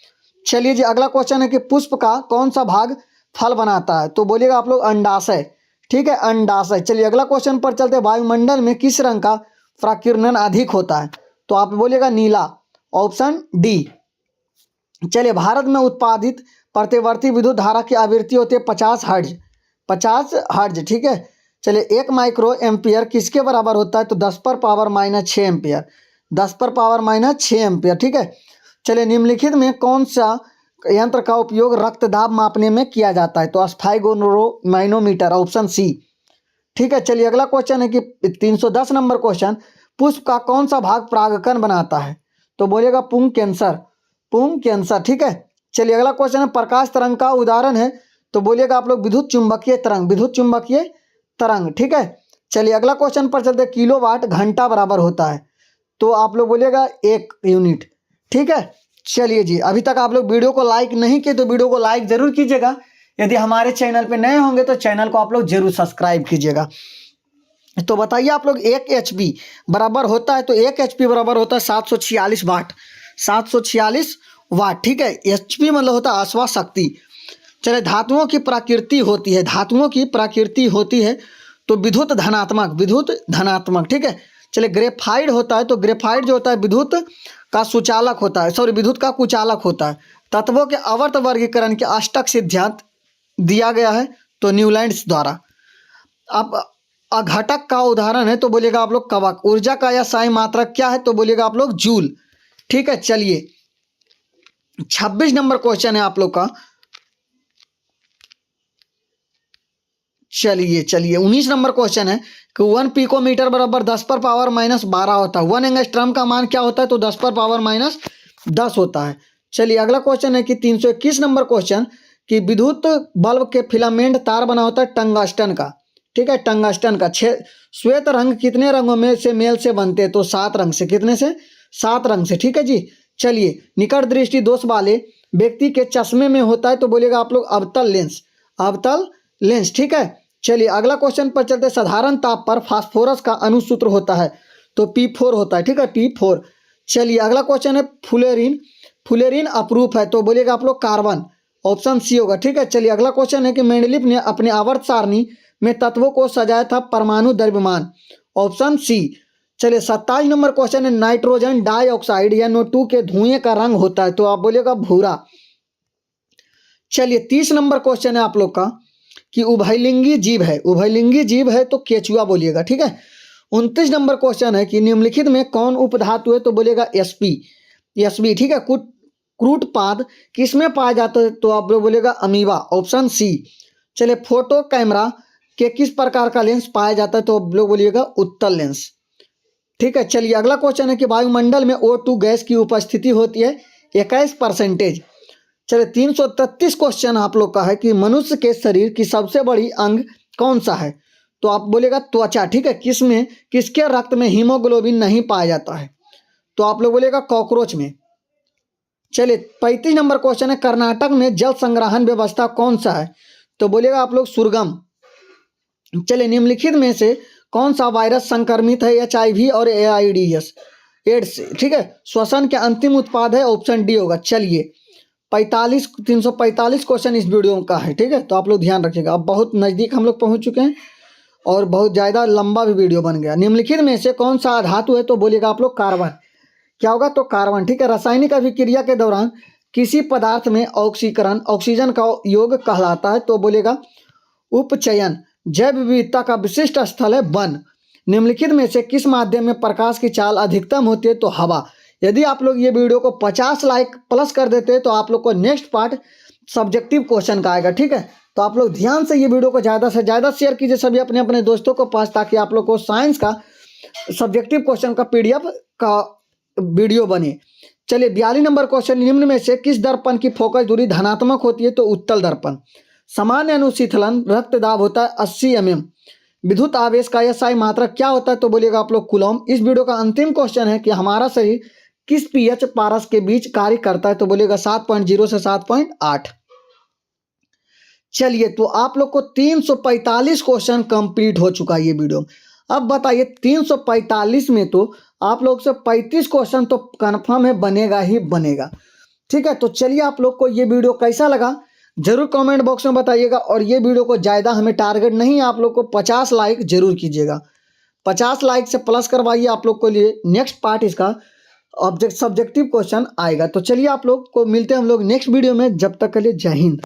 चलिए जी अगला क्वेश्चन है कि पुष्प का कौन सा भाग फल बनाता है, तो बोलिएगा आप लोग अंडाशय, ठीक है, अंडाशय। चलिए अगला क्वेश्चन पर चलते हैं। वायुमंडल में किस रंग का प्रकीर्णन अधिक होता है, तो आप बोलिएगा नीला, ऑप्शन डी। चलिए भारत में उत्पादित प्रतिवर्ती विद्युत धारा की आवृत्ति होती है 50 हर्ट्ज, 50 हर्ट्ज, ठीक है। चलिए 1 माइक्रो एम्पियर किसके बराबर होता है, तो 10⁻⁻6 एम्पियर, 10⁻⁻6 एम्पियर, ठीक है। चलिए निम्नलिखित में कौन सा यंत्र का उपयोग रक्तदाब मापने में किया जाता है, तो स्फाइगोनोमीटर, ऑप्शन सी, ठीक है। चलिए अगला क्वेश्चन है कि 310 नंबर क्वेश्चन, पुष्प का कौन सा भाग परागकण बनाता है, तो बोलेगा पुंग कैंसर, पुंग कैंसर, ठीक है। चलिए अगला क्वेश्चन है, प्रकाश तरंग का उदाहरण है तो बोलिएगा आप लोग विद्युत चुंबकीय तरंग, विद्युत चुंबकीय तरंग। ठीक है, चलिए अगला क्वेश्चन पर चलते, किलोवाट घंटा बराबर होता है तो आप लोग बोलिएगा 1 यूनिट। ठीक है, चलिए जी, अभी तक आप लोग वीडियो को लाइक नहीं किए तो वीडियो को लाइक जरूर कीजिएगा। यदि हमारे चैनल पे नए होंगे तो चैनल को आप लोग जरूर सब्सक्राइब कीजिएगा। तो बताइए आप लोग 1 HP बराबर होता है तो 1 HP बराबर होता है 746 वाट, 746 वाट। ठीक है, HP मतलब होता है अश्वा शक्ति। चलिए धातुओं की प्रकृति होती है, धातुओं की प्रकृति होती है तो विद्युत धनात्मक, विद्युत धनात्मक। ठीक है, चलिए ग्रेफाइड होता है तो ग्रेफाइड जो होता है विद्युत का सुचालक होता है, सॉरी विद्युत का कुचालक होता है। तत्वों के आवर्त वर्गीकरण के अष्टक सिद्धांत दिया गया है तो न्यूलैंड्स द्वारा। अब अघटक का उदाहरण है तो बोलिएगा आप लोग कवक। ऊर्जा का या साई मात्रक क्या है तो बोलिएगा आप लोग जूल। ठीक है, चलिए 26 नंबर क्वेश्चन है आप लोग का। चलिए 19 नंबर क्वेश्चन है कि 1 पिकोमीटर बराबर 10 पर पावर -12 होता है। 1 एंगस्ट्रॉम का मान क्या होता है तो 10 पर पावर -10 होता है। चलिए अगला क्वेश्चन है कि 321 नंबर क्वेश्चन कि विद्युत बल्ब के फिलामेंट तार बना होता है टंगस्टन का। ठीक है, टंगस्टन का। श्वेत रंग कितने रंगों में से मेल से बनते हैं तो 7 रंग से। कितने से? 7 रंग से। ठीक है जी, चलिए निकट दृष्टि दोष वाले व्यक्ति के चश्मे में होता है तो बोलिएगा आप लोग अवतल लेंस, अवतल लेंस। ठीक है, चलिए अगला क्वेश्चन पर चलते, साधारण ताप पर फास्फोरस का अणुसूत्र होता है तो P4 होता है। ठीक है, P4। चलिए अगला क्वेश्चन है, फ्लोरीन, फ्लोरीन अपरूप है तो बोलिएगा आप लोग कार्बन, ऑप्शन सी होगा। ठीक है, चलिए अगला क्वेश्चन है कि मेंडलीफ ने अपने आवर्त सारणी में तत्वों को सजाया था परमाणु द्रव्यमान, ऑप्शन सी। चलिए 27 नंबर क्वेश्चन है, नाइट्रोजन डाइऑक्साइड या NO2 के धुएं का रंग होता है तो आप बोलिएगा भूरा। चलिए 30 नंबर क्वेश्चन है आप लोग का कि उभयलिंगी जीव है, उभयलिंगी जीव है तो केचुआ बोलिएगा। ठीक है, 29 नंबर क्वेश्चन है कि निम्नलिखित में कौन उपधातु है तो बोलिएगा Sp, Sb। ठीक है, क्रूटपाद किसमें पाया जाता है तो आप लोग बोलिएगा अमीबा, ऑप्शन सी। चलिए फोटो कैमरा के किस प्रकार का लेंस पाया जाता है तो आप लोग बोलिएगा उत्तल लेंस। ठीक है, चलिए अगला क्वेश्चन है कि वायुमंडल में O2 गैस की उपस्थिति होती है 21%। चलिए 333 क्वेश्चन आप लोग का है कि मनुष्य के शरीर की सबसे बड़ी अंग कौन सा है तो आप बोलेगा त्वचा। ठीक है, किसमें, किसके रक्त में हीमोग्लोबिन नहीं पाया जाता है तो आप लोग बोलेगा कॉकरोच में। चलिए 35 नंबर क्वेश्चन है, कर्नाटक में जल संग्रहण व्यवस्था कौन सा है तो बोलेगा आप लोग सुरगम। चलिए निम्नलिखित में से कौन सा वायरस संक्रमित है HIV और AIDS, एड्स। ठीक है, श्वसन के अंतिम उत्पाद है, ऑप्शन डी होगा। चलिए 345 क्वेश्चन इस वीडियो का है। ठीक है, तो आप लोग ध्यान रखिएगा। अब बहुत नज़दीक हम लोग पहुंच चुके हैं और बहुत ज़्यादा लंबा भी वीडियो बन गया। निम्नलिखित में से कौन सा धातु है तो बोलिएगा आप लोग कार्बन। क्या होगा तो कार्बन। ठीक है, रासायनिक अभिक्रिया के दौरान किसी पदार्थ में ऑक्सीकरण, ऑक्सीजन का योग कहलाता है तो बोलेगा उपचयन। जैव विविधता का विशिष्ट स्थल है वन। निम्नलिखित में से किस माध्यम में प्रकाश की चाल अधिकतम होती है तो हवा। यदि आप लोग ये वीडियो को 50 लाइक प्लस कर देते हैं तो आप लोग को नेक्स्ट पार्ट सब्जेक्टिव क्वेश्चन का आएगा। ठीक है, तो आप लोग ध्यान से ये वीडियो को ज़्यादा से ज़्यादा शेयर कीजिए सभी अपने अपने दोस्तों को पास, ताकि आप लोग को साइंस का सब्जेक्टिव क्वेश्चन का PDF का वीडियो बने। चलिए 42 नंबर क्वेश्चन, निम्न में से किस दर्पण की फोकस दूरी धनात्मक होती है तो उत्तल दर्पण। सामान्य अनुशीतलन रक्तदाब होता है 80 mm। विद्युत आवेश का SI मात्रक क्या होता है तो बोलिएगा आप लोग कूलॉम। इस वीडियो का अंतिम क्वेश्चन है कि हमारा शरीर किस pH पारस के बीच कार्य करता है तो बोलिएगा 7.0 से 7.8। चलिए तो आप लोग को 345 क्वेश्चन कंप्लीट हो चुका है ये वीडियो। अब बताइए 345 में तो आप लोग से 35 क्वेश्चन तो कन्फर्म है बनेगा ही बनेगा। ठीक है, तो चलिए आप लोग को ये वीडियो कैसा लगा जरूर कमेंट बॉक्स में बताइएगा। और ये वीडियो को ज़्यादा हमें टारगेट नहीं, आप लोग को 50 लाइक जरूर कीजिएगा। 50 लाइक से प्लस करवाइए, आप लोग को लिए नेक्स्ट पार्ट इसका सब्जेक्टिव क्वेश्चन आएगा। तो चलिए आप लोग को मिलते हैं हम लोग नेक्स्ट वीडियो में। जब तक के लिए जय हिंद।